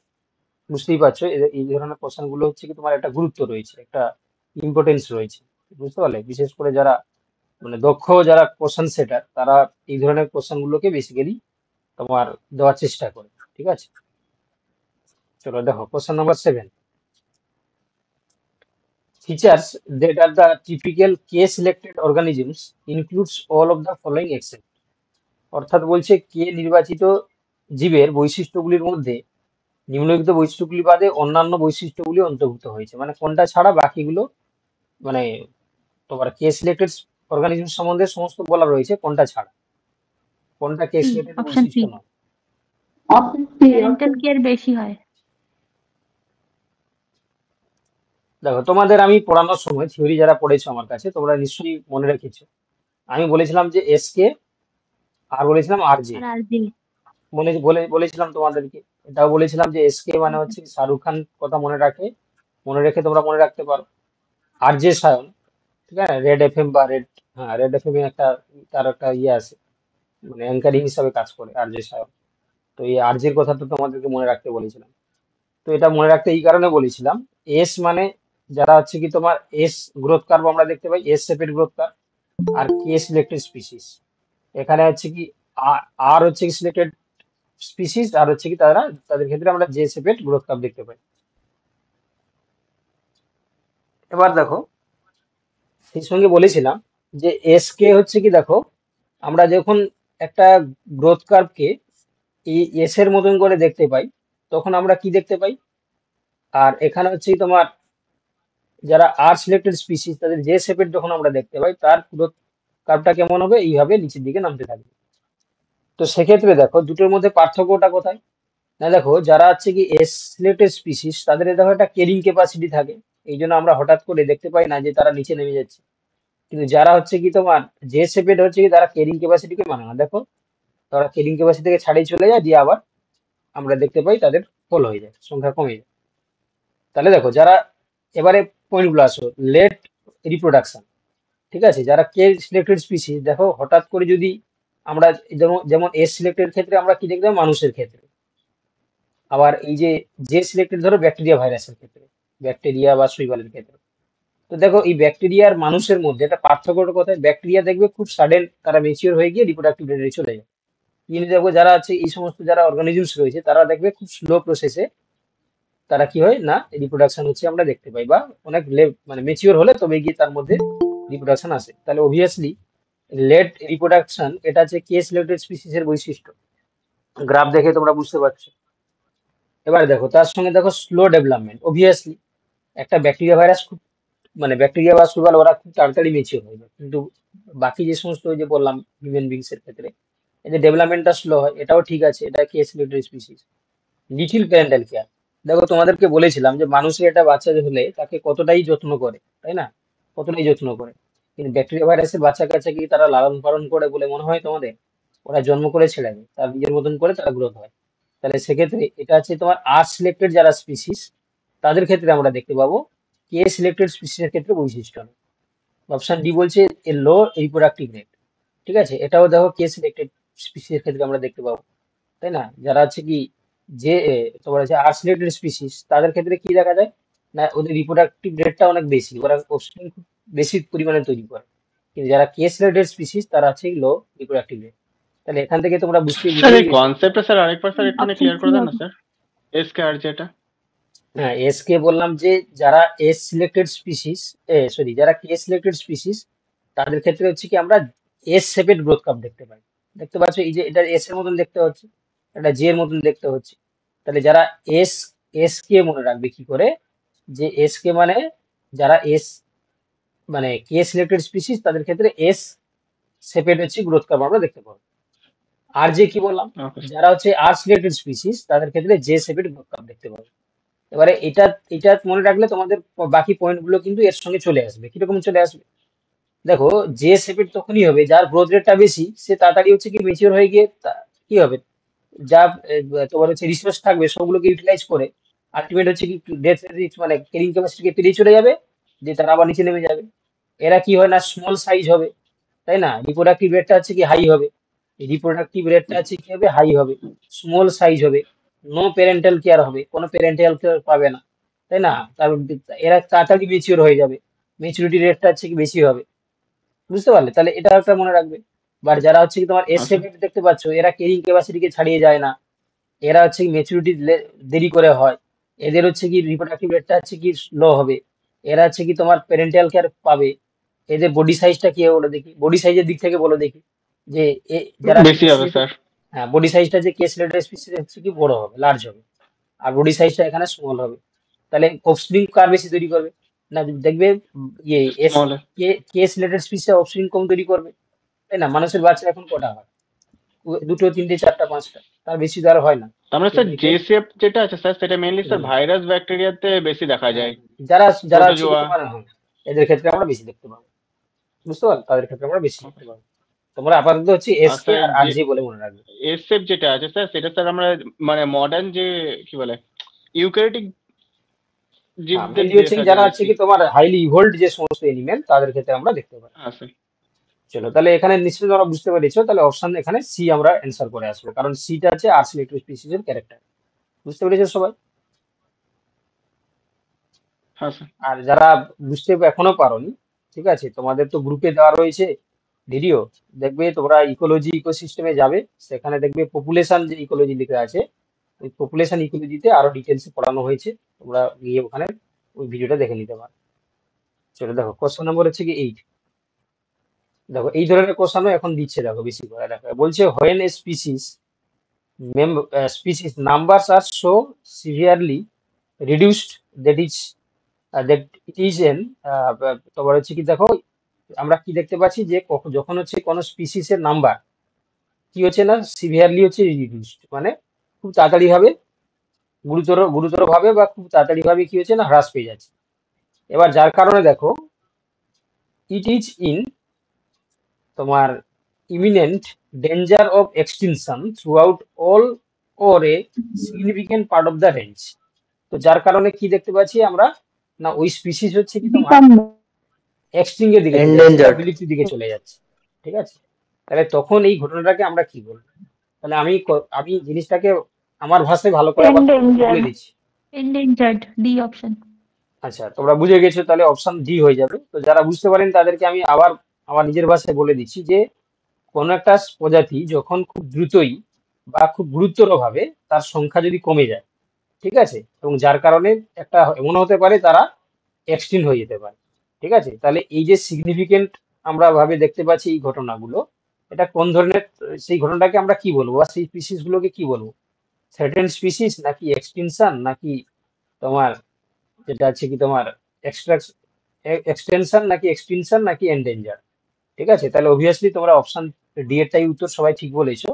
বুঝতেই পারছো, এই ধরনের কোশ্চেন গুলো হচ্ছে কি তোমার একটা গুরুত্ব রয়েছে, একটা ইম্পর্টেন্স রয়েছে, বুঝতে পারলে। বিশেষ করে যারা মানে দক্ষ যারা কোশ্চেন সেটার, তারা এই ধরনের কোশ্চেন গুলোকে বেসিক্যালি তোমার দেওয়ার চেষ্টা করে। ঠিক আছে, চলো দেখো question number 7, features that are the typical case selected organisms includes all of the following except, অর্থাৎ বলছে কে নির্বাচিত জীবের বৈশিষ্ট্যগুলির মধ্যে নিম্নলিখিত বৈশিষ্ট্যগুলি বাদে অন্যান্য বৈশিষ্ট্যগুলি অন্তর্ভুক্ত হয়েছে, মানে কোনটা ছাড়া বাকিগুলো, মানে তোমার কে সিলেক্টেড অর্গানিজম সম্বন্ধে সমস্ত বলা রয়েছে, কোনটা ছাড়া, কোনটা K C selected option C. বৈশিষ্ট্য নয়। Option C. প্যারেন্টাল কেয়ার বেশি হয়। দেখো তোমাদের আমি পড়ানোর সময় থিওরি যারা পড়েছো আমার কাছে, তোমরা নিশ্চয়ই মনে রেখেছো, আমি বলেছিলাম যে এস কে, আর বলেছিলাম আর জে, আর আর জি। বলেছিলাম তোমাদেরকে, এটাও বলেছিলাম যে এস কে মানে হচ্ছে শাহরুখ খান, কথা মনে রেখে তোমরা মনে রাখতে পারো। আর জে সায়ন, ঠিক আছে, রেড এফএম বা রেড, হ্যাঁ রেড এফএম এ একটা, তার একটা ইয়ে আছে, মানে অ্যাঙ্কারিং হিসাবে কাজ করে আর জে সায়ন। তো এই আর জের কথা তো তোমাদেরকে মনে রাখতে বলেছিলাম। তো এটা মনে রাখতে এই কারণে বলেছিলাম, এস মানে যারা হচ্ছে কি তোমার এস গ্রোথ কার্ভ আমরা দেখতে পাই, এস শেপের গ্রোথ কার্ভ, আর কে সিলেক্টেড স্পিসিস। এখানে হচ্ছে কি আর হচ্ছে কি সিলেক্টেড স্পিসিস, আর হচ্ছে কি তাদের ক্ষেত্রে আমরা জে শেপের গ্রোথ কার্ভ দেখতে পাই। এবার দেখো, সেই সঙ্গে বলেছিলাম যে এস কে হচ্ছে কি, দেখো আমরা যখন একটা গ্রোথ কার্ভকে এই এস এর মতন করে দেখতে পাই, তখন আমরা কি দেখতে পাই? আর এখানে হচ্ছে কি তোমার যারা আর সিলেক্টেড স্পিসিস তাদের যে শেপের যখন আমরা দেখতে পাই, তার গ্রোথ কার্ভটা কেমন হবে? এইভাবে নিচের দিকে নামতে থাকবে। তো সেক্ষেত্রে দেখো দুটোর মধ্যে পার্থক্যটা কোথায়? না দেখো, যারা হচ্ছে কি এস সিলেক্টেড স্পিসিস তাদের দেখো একটা ক্যারিং ক্যাপাসিটি থাকে, এই জন্য আমরা হঠাৎ করে দেখতে পাই না যে তারা নিচে নেমে যাচ্ছে। কিন্তু যারা হচ্ছে কি তোমার যে শেপের হচ্ছে কি, তারা ক্যারিং ক্যাপাসিটিকে মানে না, দেখো তারা ক্যারিং ক্যাপাসিটি থেকে ছাড়িয়ে চলে যায়, দিয়ে আবার আমরা দেখতে পাই তাদের ফল হয়ে যায়, সংখ্যা কমে যায়। তাহলে দেখো যারা, এবারে পয়েন্টগুলো আসো, লেট রিপ্রোডাকশন, ঠিক আছে, যারা কে সিলেক্টেড স্পিসিস, দেখো হঠাৎ করে যদি আমরা, যেমন যেমন এস সিলেক্টেড ক্ষেত্রে আমরা কি দেখলাম মানুষের ক্ষেত্রে, আবার এই যে যে সিলেক্টেড ধরো ব্যাকটেরিয়া ভাইরাসের ক্ষেত্রে, ব্যাকটেরিয়া বা শৈবালের ক্ষেত্রে। তো দেখো এই ব্যাকটেরিয়া আর মানুষের মধ্যে একটা পার্থক্যটা কোথায়? ব্যাকটেরিয়া দেখবে খুব সাডেন তারা মেচিওর হয়ে গিয়ে রিপ্রোডাক্টিভ রেটে চলে যায়, কিন্তু দেখো যারা আছে এই সমস্ত যারা অর্গানিজমস রয়েছে তারা দেখবে খুব স্লো প্রসেসে তারা কি হয় না রিপ্রোডাকশন হচ্ছে আমরা দেখতে পাই, বা অনেক মানে মেচিওর হলে তবে গিয়ে তার মধ্যে রিপ্রোডাকশন আসে। তাহলে অবভিয়াসলি লেট রিপ্রোডাকশন এটা হচ্ছে কে সিলেক্টেড স্পিসিসের বৈশিষ্ট্য, গ্রাফ দেখে তোমরা বুঝতে পারছো। এবার দেখো তার সঙ্গে দেখো স্লো ডেভেলপমেন্ট, অবভিয়াসলি একটা ব্যাকটেরিয়া ভাইরাস খুব, মানে ব্যাকটেরিয়া বা শৈবাল ওরা খুব তাড়াতাড়ি মেচিওর হয়ে যায়, কিন্তু বাকি যে সমস্ত ওই যে বললাম হিউম্যান বিংস এর ক্ষেত্রে এই যে ডেভেলপমেন্টটা স্লো হয়, এটাও ঠিক আছে, এটা K selected species. Little parental care, দেখো তোমাদেরকে বলেছিলাম যে মানুষের একটা বাচ্চা হলে তাকে কতটাই যত্ন করে, তাই না? কতটাই যত্ন করে, কিন্তু ব্যাকটেরিয়া ভাইরাসের বাচ্চা কাচ্চা কি তারা লালন পালন করে বলে মনে হয় তোমাদের? ওরা জন্ম করে ছেড়ে দেয়, তার নিজের মতন করে তারা গ্রোথ হয়। তাহলে সেক্ষেত্রে এটা হচ্ছে তোমার আর সিলেক্টেড যারা স্পিসিস তাদের ক্ষেত্রে আমরা দেখতে পাবো কে সিলেক্টেড স্পিসিসের ক্ষেত্রে বৈশিষ্ট্য। অপশন ডি বলছে এ লো রিপ্রোডাক্টিভ রেট, ঠিক আছে, এটাও দেখো কে সিলেক্টেড স্পিসিসের ক্ষেত্রে আমরা দেখতে পাবো, তাই না? যারা হচ্ছে কি যে তোমার হচ্ছে আর সিলেক্টেড স্পিসিস তাদের ক্ষেত্রে কি দেখা যায় না, ওদের রিপ্রোডাক্টিভ রেটটা অনেক বেশি, ওরা অফস্প্রিং খুব বেশি পরিমাণে তৈরি করে। কিন্তু যারা কে সিলেক্টেড স্পিসিস তারা হচ্ছে লো রিপ্রোডাক্টিভ রেট। তাহলে এখান থেকে তোমরা স্যার বুঝেই এই গেছো। কনসেপ্টটা স্যার আরেকবার স্যার একটু অপশন ক্লিয়ার সি করে দেন না হবে। স্যার, এস কে আর যেটা। হ্যাঁ, এস কে বললাম যে যারা এস সিলেক্টেড স্পিসিস, সরি যারা কে সিলেক্টেড স্পিসিস তাদের ক্ষেত্রে হচ্ছে কি আমরা এস শেপেড গ্রোথ কার্ভ দেখতে পাই। দেখতে পাচ্ছ এই যে এটা এস এর মতন দেখতে হচ্ছে, এটা জে এর মতন দেখতে হচ্ছে। তাহলে যারা এস, এস কে মনে রাখবে কি করে, যে এস কে মানে যারা এস মানে কে সিলেক্টেড স্পিসিস তাদের ক্ষেত্রে এস শেপেড হচ্ছে গ্রোথ কার্ভ আমরা দেখতে পাবো। আর যে কি বললাম, ওকে যারা হচ্ছে আর সিলেক্টেড স্পিসিস তাদের ক্ষেত্রে জে শেপেড গ্রোথ কার্ভ দেখতে পাবো। এবারে এটা এটা মনে রাখলে তোমাদের বাকি পয়েন্ট গুলো কিন্তু এর সঙ্গে চলে আসবে। কিরকম চলে আসবে? দেখো যে শেপের তখনই হবে যার গ্রোথ রেটটা বেশি, সে তাড়াতাড়ি হচ্ছে কি মেচিওর হয়ে গিয়ে কি হবে, যা তোমার হচ্ছে রিসোর্স থাকবে সবগুলোকে ইউটিলাইজ করে আলটিমেট হচ্ছে কি ডেথ মানে ক্যারিং ক্যাপাসিটিকে পেরিয়ে চলে যাবে, যে তারা আবার নিচে নেমে যাবে। এরা কি হয় না স্মল সাইজ হবে, তাই না? রিপ্রোডাক্টিভ রেটটা হচ্ছে কি হাই হবে, রিপ্রোডাক্টিভ রেটটা হচ্ছে কি হবে, হাই হবে, স্মল সাইজ হবে, নো প্যারেন্টাল কেয়ার হবে, কোনো প্যারেন্টাল কেয়ার পাবে না, তাই না? তারপর এরা তাড়াতাড়ি মেচিওর হয়ে যাবে, মেচুরিটি রেটটা হচ্ছে কি বেশি হবে। বুঝতে পারলে? তাহলে এটা একটা মনে রাখবে। বাট যারা হচ্ছে কি তোমার এস আচ্ছা সেভেন দেখতে পাচ্ছ, এরা ক্যারিং ক্যাপাসিটিকে ছাড়িয়ে যায় না, এরা হচ্ছে কি মেচুরিটি দেরি করে হয়, এদের হচ্ছে কি রিপ্রোডাক্টিভ রেটটা হচ্ছে কি লো হবে, এরা হচ্ছে কি তোমার প্যারেন্টাল কেয়ার পাবে। এদের বডি সাইজটা কি হবে বলো দেখি, বডি সাইজের দিক থেকে বলো দেখি, যে যারা বেশি হবে স্যার। হ্যাঁ বডি সাইজটা যে কেস রিলেটেড স্পিসিস হচ্ছে কি বড় হবে, লার্জ হবে, আর বডি সাইজটা এখানে স্মল হবে। তাহলে অফস্প্রিং কার বেশি তৈরি করবে না? দেখবে ইয়ে as small case related species offspring কম তৈরি করবে, তাই না? মানুষের বাচ্চা এখন কটা হয়? দুটো, তিনটে, চারটা, পাঁচটা, তার বেশি তো আর হয় না। তার মানে স্যার কিন্তু জে শেপ যেটা আছে স্যার সেটা মেইনলি স্যার হুম, ভাইরাস ব্যাকটেরিয়াতে বেশি দেখা হ্যাঁ, যায়, যারা যারা হচ্ছে কি প্রোটোজোয়া। তোমার এদের ক্ষেত্রে আমরা বেশি দেখতে পাবো। বুঝতে পারো, তাদের ক্ষেত্রে আমরা বেশি দেখতে পাবো। তোমরা আপাতত হচ্ছে এস আর কে স্যার আর আর জি বলে মনে রাখবে। এস শেপ যেটা আছে স্যার সেটা স্যার আমরা মানে মডার্ন যে কি বলে ইউক্যারিওটিক হ্যাঁ, জীবদের মেনলি হচ্ছে দেখা কি যারা যায় আর হচ্ছে কি। কি তোমার হাইলি ইভোল্ড যে সমস্ত এনিমেল তাদের ক্ষেত্রে আমরা দেখতে পাই। হ্যাঁ স্যার। চলো তাহলে এখানে নিশ্চয়ই তোমরা বুঝতে পেরেছো, তাহলে অপশন এখানে সি আমরা অ্যান্সার করে আসবো, কারণ সিটা হচ্ছে আর সিলেক্টিভ স্পিসিস এর ক্যারেক্টার। বুঝতে পেরেছো সবাই? হ্যাঁ স্যার। আর যারা বুঝতে এখনো পারোনি, ঠিক আছে, তোমাদের তো গ্রুপে দেওয়া রয়েছে ভিডিও, দেখবে তোমরা ইকোলজি ইকোসিস্টেমে যাবে, সেখানে দেখবে পপুলেশন যে ইকোলজি লেখা আছে, ওই পপুলেশন ইকোলজিতে আরো ডিটেলসে পড়ানো হয়েছে, তোমরা গিয়ে ওখানে ওই ভিডিওটা দেখে নিতে পারো। চলো দেখো কোশ্চেন নম্বর হচ্ছে কি 8। দেখো এই ধরনের কোশ্চেনও এখন দিচ্ছে, দেখো বেশি করে দেখো বলছে when a species numbers are so severely reduced that it is an তোমার হচ্ছে কি দেখো আমরা কি দেখতে পাচ্ছি যে যখন হচ্ছে কোনো স্পিসিস এর নাম্বার কি হচ্ছে না সিভিয়ারলি হচ্ছে রিডিউসড, মানে খুব তাড়াতাড়ি ভাবে গুরুতর ভাবে বা খুব তাড়াতাড়ি ভাবে কি হচ্ছে না হ্রাস পেয়ে যাচ্ছে। এবার যার কারণে দেখো ইট ইজ ইন তোমার imminent danger of extinction throughout all or a significant part of the range. তো যার কারণে কি দেখতে পাচ্ছি আমরা না ওই স্পিসিস হচ্ছে কি তোমার বিকম এক্সটিং এর দিকে চলে যাচ্ছে, endangered. বিলুপ্তির দিকে চলে যাচ্ছে। ঠিক আছে, তাহলে তখন এই ঘটনাটাকে আমরা কি বলবো? তাহলে আমি জিনিসটাকে আমার ভাষায় ভালো করে আবার বলে endangered দিচ্ছি। endangered D option. আচ্ছা, তোমরা বুঝে গেছো, তাহলে অপশন ডি হয়ে যাবে। তো যারা বুঝতে পারেন তাদেরকে আমি আবার আমার নিজের ভাষায় বলে দিচ্ছি যে কোনো একটা প্রজাতি যখন খুব দ্রুতই বা খুব গুরুতর ভাবে তার সংখ্যা যদি কমে যায়, ঠিক আছে, এবং যার কারণে একটা এমন হতে পারে তারা এক্সটিন্ট হয়ে যেতে পারে। ঠিক আছে, তাহলে এই যে সিগনিফিকেন্ট আমরা ভাবে দেখতে পাচ্ছি এই ঘটনাগুলো, এটা কোন ধরনের, সেই ঘটনাটাকে আমরা কি বলবো বা সেই স্পিসিস গুলোকে কি বলবো? সার্টেন স্পিসিস নাকি এক্সটিনশন নাকি তোমার যেটা আছে কি তোমার এক্সটেনশন নাকি এক্সটিনশন নাকি এন্ডেঞ্জার? ঠিক আছে, তাহলে অবভিয়াসলি তোমরা অপশন ডি এরটাই উত্তর সবাই ঠিক বলেছো।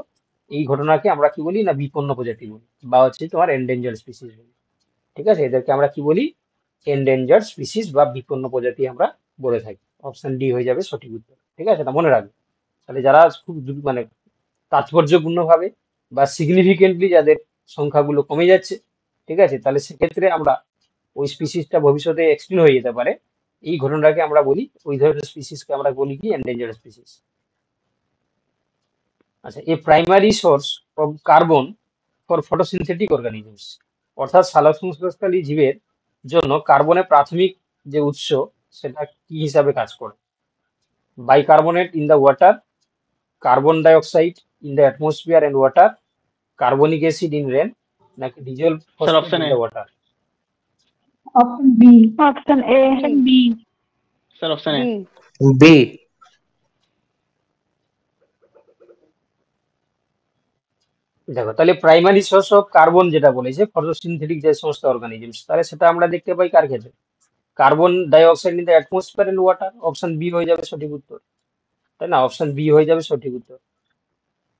এই ঘটনাকে আমরা কি বলি না বিপন্ন প্রজাতি বলি বা হচ্ছে তোমার এন্ডেঞ্জার স্পিসিস বলি। ঠিক আছে, এদেরকে আমরা কি বলি? এন্ডেঞ্জার স্পিসিস বা বিপন্ন প্রজাতি আমরা বলে থাকি। অপশন ডি হয়ে যাবে সঠিক উত্তর। ঠিক আছে, এটা মনে রাখবে। তাহলে যারা খুব মানে তাৎপর্যপূর্ণ ভাবে বা সিগনিফিকেন্টলি যাদের সংখ্যাগুলো কমে যাচ্ছে, ঠিক আছে, তাহলে সেক্ষেত্রে আমরা ওই স্পিসিসটা ভবিষ্যতে এক্সটিন্ট হয়ে যেতে পারে, এই ঘটনাটাকে আমরা বলি, ওই ধরনের স্পিসিসকে আমরা বলি কি এন্ডেঞ্জার স্পিসিস। আচ্ছা, a primary source of carbon for photosynthetic organisms, অর্থাৎ সালোকসংশ্লেষকারী জীবের জন্য কার্বনের প্রাথমিক যে উৎস সেটা কি হিসাবে কাজ করে? Bicarbonate in the water, carbon dioxide in the atmosphere and water, carbonic acid in rain, নাকি dissolve sir phosphate option in A, the water? Option B option A B. Sir option A. B. দেখো তাহলে প্রাইমারি সোর্স অফ কার্বন যেটা বলেছে ফটোসিনথেটিক যে সমস্ত অর্গানিজমস, তাহলে সেটা আমরা দেখতে পাই কার ক্ষেত্রে? Carbon dioxide in the atmosphere and water. Option B হয়ে যাবে সঠিক উত্তর, তাই না? অপশন বি হয়ে যাবে সঠিক উত্তর।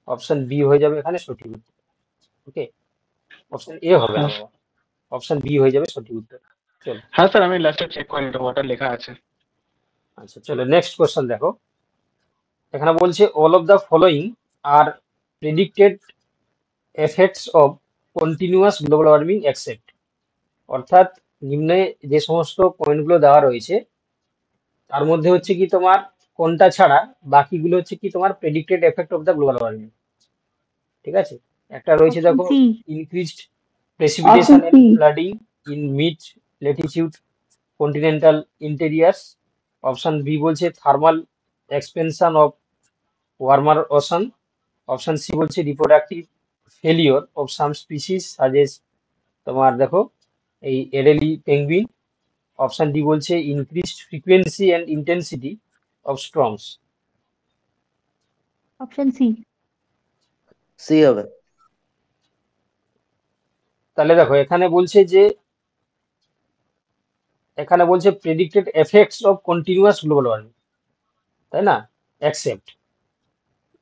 অপশন বি হয়ে যাবে এখানে সঠিক উত্তর। ওকে, অপশন এ হবে না हाँ বাবা, অপশন বি হয়ে যাবে সঠিক উত্তর। চলো, हाँ सर, हमें लास्ट चेक করে এটা ওয়াটার লেখা আছে। আচ্ছা চলো নেক্সট কোশ্চেন দেখো। এখানে বলছে all of the following R predicted effects of continuous global warming except, অর্থাৎ নিম্নে যে সমস্ত পয়েন্টগুলো দেওয়া রয়েছে তার মধ্যে হচ্ছে কি তোমার কোনটা ছাড়া বাকিগুলো হচ্ছে কি তোমার predicted effect of the global warming. ঠিক আছে, একটা রয়েছে অপশন দেখো C. Increased option precipitation C and flooding in mid latitude continental interiors. Option B বলছে thermal expansion of warmer ocean. Option C বলছে reproductive failure of some species such as তোমার দেখো এই এডেলি পেঙ্গুইন। অপশন ডি বলছে increased frequency and intensity of storms. Option C. C হবে। তাহলে দেখো এখানে বলছে predicted effects of continuous global warming, তাই না? অ্যাকসেপ্ট,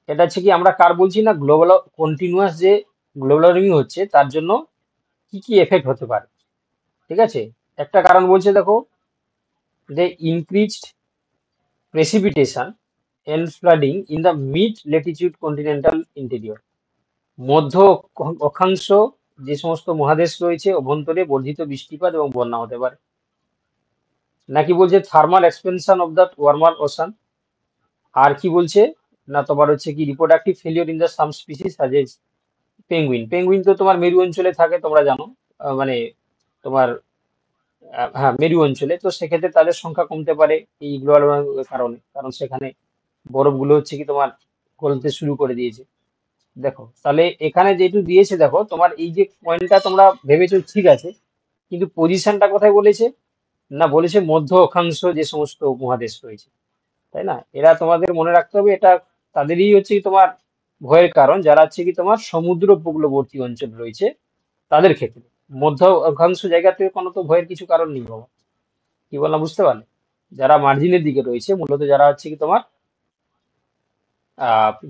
এটা হচ্ছে কি আমরা কার বলছি না গ্লোবাল কন্টিনিউয়াস যে গ্লোবাল ওয়ার্মিং হচ্ছে তার জন্য কি কি এফেক্ট হতে পারে। ঠিক আছে, একটা কারণ বলছে দেখো যে increased precipitation and flooding in the mid latitude continental interior, মধ্য অক্ষাংশ যে সমস্ত মহাদেশ রয়েছে অভ্যন্তরে বর্ধিত বৃষ্টিপাত এবং বন্যা হতে পারে। নাকি বলছে thermal expansion of the warmer ocean. আর কি বলছে না তোমার হচ্ছে কি reproductive failure in the some species such a penguin. Penguin তো তোমার মেরু অঞ্চলে থাকে তোমরা জানো, মানে তোমার হ্যাঁ মেরু অঞ্চলে, তো সেক্ষেত্রে তাদের সংখ্যা কমতে পারে এই গ্লোবাল ওয়ার্মিং কারণে, কারণ সেখানে বরফগুলো হচ্ছে কি তোমার গলতে শুরু করে দিয়েছে। দেখো তাহলে এখানে যেটু দিয়েছে দেখো তোমার এই যে পয়েন্টটা তোমরা ভেবেছো ঠিক আছে, কিন্তু পজিশনটা কোথায় বলেছে না, বলেছে মধ্য অক্ষাংশ যে সমস্ত উপমহাদেশ রয়েছে, তাই না? এরা তোমাদের মনে রাখতে হবে, এটা তাদেরই হচ্ছে কি তোমার ভয়ের কারণ, যারা হচ্ছে কি তোমার সমুদ্র উপকূলবর্তী অঞ্চল রয়েছে তাদের ক্ষেত্রে। মধ্য অক্ষাংশ জায়গা থেকে কোনো তো ভয়ের কিছু কারণ নেই বাবা। কি বললাম বুঝতে পারলে? যারা মার্জিনের দিকে রয়েছে, মূলত যারা হচ্ছে কি তোমার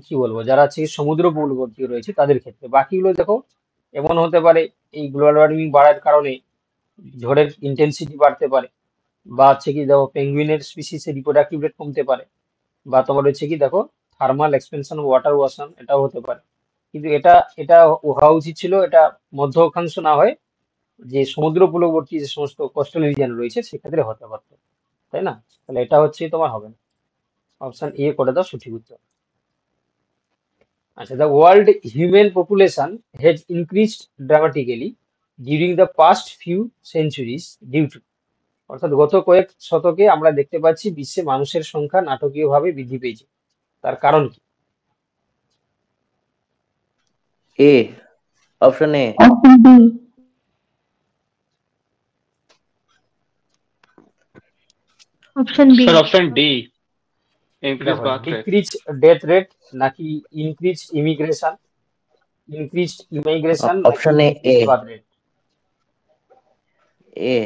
কি বলবো, যারা হচ্ছে কি সমুদ্র উপকূলবর্তী রয়েছে তাদের ক্ষেত্রে। বাকিগুলো দেখো, এমন হতে পারে এই গ্লোবাল ওয়ার্মিং বাড়ার কারণে ঝড়ের ইন্টেন্সিটি বাড়তে পারে, বা হচ্ছে কি দেখো পেঙ্গুইনের স্পিসিসের রিপ্রোডাক্টিভ রেট কমতে পারে, বা তোমার হচ্ছে কি দেখো থার্মাল এক্সপেনশন ওয়াটার ওয়াশন এটাও হতে পারে। কিন্তু এটা এটা হওয়া উচিত ছিল, এটা মধ্য অক্ষাংশ না হয় যে সমুদ্র উপকূলবর্তী যে সমস্ত কোস্টাল রিজিয়ন রয়েছে সেক্ষেত্রে হতে পারতো, তাই না? তাহলে এটা হচ্ছে তোমার হবে না, অপশন এ করে দাও সঠিক উত্তর। আচ্ছা, the world human population has increased dramatically during the past few centuries due to, অর্থাৎ গত কয়েক শতকে আমরা দেখতে পাচ্ছি বিশ্বে মানুষের সংখ্যা নাটকীয়ভাবে বৃদ্ধি পেয়েছে। তার কারণ কি? A, option A. Option B. Option B. Sir option D, increase দেখো, birth rate. Decrease death rate, নাকি ইনক্রিজ ইমিগ্রেশন, ইনক্রিজ ইমাইগ্রেশন, নাকি option A, decrease birth rate? A.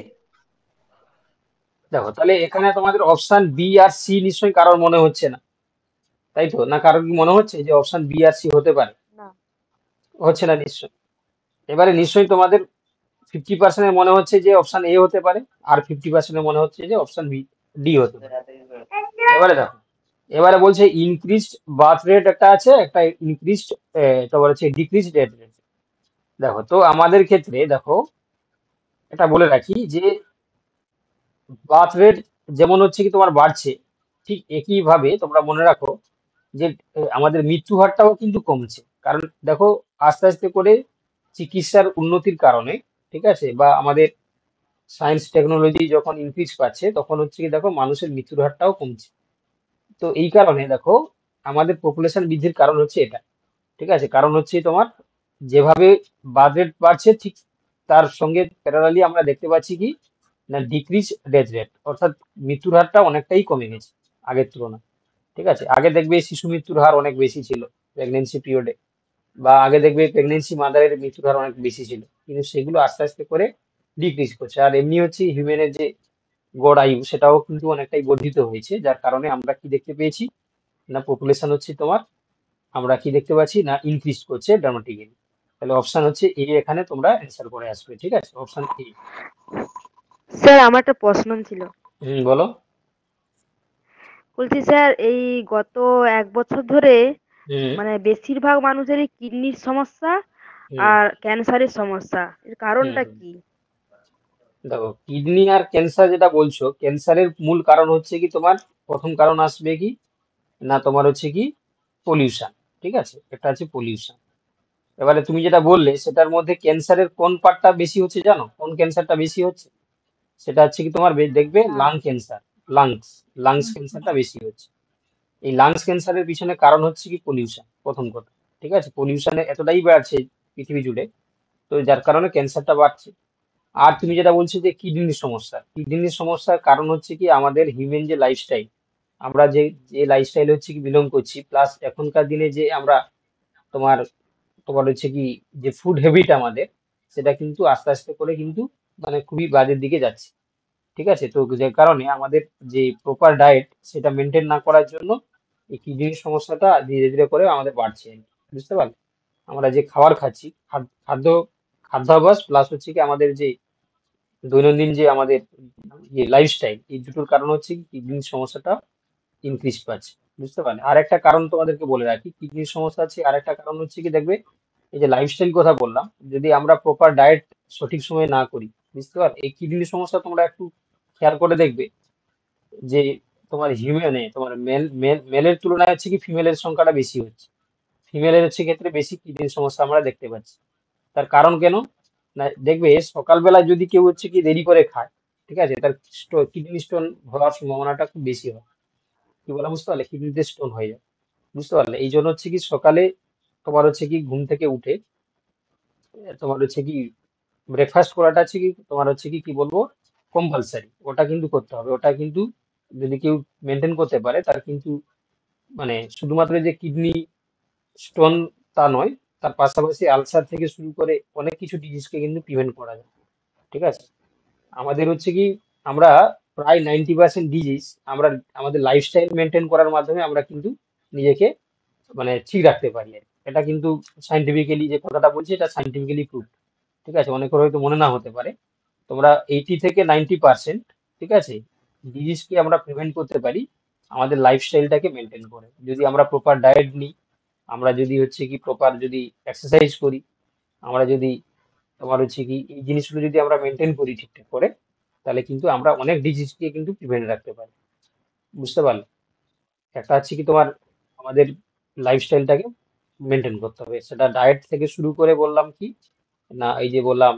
দেখো, তাহলে এখানে তোমাদের অপশন বি আর সি নিশ্চয়ই কারোর মনে হচ্ছে না, তাই তো? না, কারোর কি মনে হচ্ছে যে অপশন বি আর সি হতে পারে? না। হচ্ছে না নিশ্চয়। এবারে নিশ্চয়ই তোমাদের 50% মনে হচ্ছে যে অপশন এ হতে পারে, আর 50% মনে হচ্ছে যে অপশন বি ডি হতে পারে। এবারে দেখো, এবারে বলছে ইনক্রিজড বার্থ রেট একটা আছে, একটা ইনক্রিজড তোমার হচ্ছে ডিক্রিজ ডেথ রেট। দেখো তো আমাদের ক্ষেত্রে দেখো, এটা বলে রাখি যে বার্থ রেট যেমন হচ্ছে কি তোমার বাড়ছে, ঠিক একই ভাবে তোমরা মনে রাখো যে আমাদের মৃত্যু হারটাও কিন্তু কমছে। কারণ দেখো, আস্তে আস্তে করে চিকিৎসার উন্নতির কারণে, ঠিক আছে, বা আমাদের সায়েন্স টেকনোলজি যখন ইনক্রিজ পাচ্ছে, তখন হচ্ছে কি দেখো মানুষের মৃত্যুর হারটাও কমছে। তো এই কারণে দেখো আমাদের পপুলেশন বৃদ্ধির কারণ হচ্ছে এটা, ঠিক আছে। কারণ হচ্ছে তোমার যেভাবে বার্থ রেট বাড়ছে, ঠিক তার সঙ্গে প্যারালালি আমরা দেখতে পাচ্ছি কি না ডিক্রিজ ডেথ রেট, অর্থাৎ মৃত্যুর হারটা অনেকটাই কমে গেছে আগের তুলনায়, ঠিক আছে। আগে দেখবে শিশু মৃত্যুর হার অনেক বেশি ছিল প্রেগনেন্সি পিরিয়ডে, বা আগে দেখবে প্রেগনেন্সি মাদারের মৃত্যুর হার অনেক বেশি ছিল, কিন্তু সেগুলো আস্তে আস্তে করে ডিক্রিজ করছে। আর এমনি হচ্ছে হিউম্যানের যে গড় আয়ু সেটাও কিন্তু অনেকটাই বর্ধিত হয়েছে, যার কারণে আমরা কি দেখতে পেয়েছি না পপুলেশন হচ্ছে তোমার, আমরা কি দেখতে পাচ্ছি না ইনক্রিজ করছে ড্রামাটিক্যালি। তাহলে অপশন হচ্ছে এ, এখানে তোমরা অ্যান্সার করে আসবে, ঠিক আছে, অপশন এ। স্যার আমার একটা প্রশ্ন ছিল। বলো। বলছি স্যার এই গত 1 বছর ধরে হুম মানে বেশিরভাগ মানুষেরই কিডনির সমস্যা হুম আর ক্যান্সারের সমস্যা। এর হুম কারণটা হুম। কি? দেখো, কিডনি আর ক্যান্সার যেটা বলছো, ক্যান্সারের মূল কারণ হচ্ছে কি তোমার, প্রথম কারণ আসবে কি না তোমার হচ্ছে কি পলিউশন, ঠিক আছে, একটা আছে পলিউশন। এবারে তুমি যেটা বললে সেটার মধ্যে ক্যান্সারের কোন পার্টটা বেশি হচ্ছে জানো, কোন ক্যান্সারটা বেশি হচ্ছে? সেটা হচ্ছে কি তোমার দেখবে না। লাং ক্যান্সার, লাংস লাংস ক্যান্সারটা বেশি হচ্ছে। এই লাংস ক্যান্সারের পিছনে কারণ হচ্ছে কি পলিউশন, প্রথম কথা, ঠিক আছে। পলিউশনে এতটাই বাড়ছে পৃথিবী জুড়ে, তো যার কারণে ক্যান্সারটা বাড়ছে। আর তুমি যেটা বলছো যে কিডনির সমস্যা, কিডনির সমস্যার কারণ হচ্ছে কি আমাদের হিউম্যান যে লাইফস্টাইল, আমরা যে যে লাইফস্টাইল হচ্ছে কি বিলং করছি, প্লাস এখনকার দিনে যে আমরা তোমার তোমার হচ্ছে কি যে ফুড হ্যাবিট আমাদের, সেটা কিন্তু আস্তে আস্তে করে কিন্তু মানে খুবই বাজের দিকে যাচ্ছে, ঠিক আছে। তো যে কারণে আমাদের যে প্রপার ডায়েট সেটা মেনটেন না করার জন্য এই কিডনির সমস্যাটা ধীরে ধীরে করে আমাদের বাড়ছে আর কি, বুঝতে পারলে? আমরা যে খাবার খাচ্ছি, খাদ্য খাদ্যাভ্যাস প্লাস হচ্ছে কি আমাদের যে দৈনন্দিন যে আমাদের লাইফস্টাইল, এই দুটোর কারণ হচ্ছে কি কিডনির সমস্যাটা ইনক্রিজ পাচ্ছে, বুঝতে পারলে? আর একটা কারণ তোমাদেরকে বলে রাখি, কিডনির সমস্যা আছে আর একটা কারণ হচ্ছে কি দেখবে, এই যে লাইফস্টাইল কথা বললাম, যদি আমরা প্রপার ডায়েট সঠিক সময়ে না করি, বুঝতে পারলে, এই কিডনির সমস্যা তোমরা একটু খেয়াল করে দেখবে যে তোমার হিউম্যানে তোমার মেলের তুলনায় হচ্ছে কি ফিমেলের সংখ্যাটা বেশি হচ্ছে, ফিমেলের হচ্ছে ক্ষেত্রে বেশি কিডনির সমস্যা আমরা দেখতে পাচ্ছি। তার কারণ কেন না, দেখবে সকালবেলা যদি কেউ হচ্ছে কি দেরি করে খায়, ঠিক আছে, তার কিডনি স্টোন হওয়ার সম্ভাবনাটা খুব বেশি হয়। কি বলা, বুঝতে পারলে? কিডনিতে স্টোন হয়ে যায়, বুঝতে পারলে? এই জন্য হচ্ছে কি সকালে তোমার হচ্ছে কি ঘুম থেকে উঠে তোমার হচ্ছে কি ব্রেকফাস্ট করাটা হচ্ছে কি তোমার হচ্ছে কি কি বলবো কম্পালসারি, ওটা কিন্তু করতে হবে। ওটা কিন্তু যদি কেউ মেনটেন করতে পারে তার কিন্তু মানে শুধুমাত্র যে কিডনি স্টোন তা নয়, তার পাশাপাশি আলসার থেকে শুরু করে অনেক কিছু ডিজিজকে কিন্তু প্রিভেন্ট করা যায়। ঠিক আছে, আমাদের হচ্ছে কি আমরা প্রায় 90% ডিজিজ আমরা আমাদের লাইফস্টাইল মেনটেন করার মাধ্যমে আমরা কিন্তু নিজেকে মানে ঠিক রাখতে পারি আর কি। এটা কিন্তু সাইন্টিফিক্যালি যে কথাটা বলছি এটা সাইন্টিফিক্যালি প্রুভ। ঠিক আছে, অনেকের হয়তো মনে না হতে পারে। তোমরা 80 থেকে 90%, ঠিক আছে, ডিজিজকে আমরা প্রিভেন্ট করতে পারি আমাদের লাইফস্টাইলটাকে মেনটেন করে। যদি আমরা প্রপার ডায়েট নিই, আমরা যদি হচ্ছে কি প্রপার যদি এক্সারসাইজ করি, আমরা যদি তোমার হচ্ছে কি এই জিনিসগুলো যদি আমরা মেনটেন করি ঠিকঠাক করে, তাহলে কিন্তু আমরা অনেক ডিজিজকে কিন্তু প্রিভেন্ট রাখতে পারি। বুঝতে পারলে? একটা হচ্ছে কি তোমার আমাদের লাইফস্টাইলটাকে মেনটেন করতে হবে, সেটা ডায়েট থেকে শুরু করে বললাম কি না, এই যে বললাম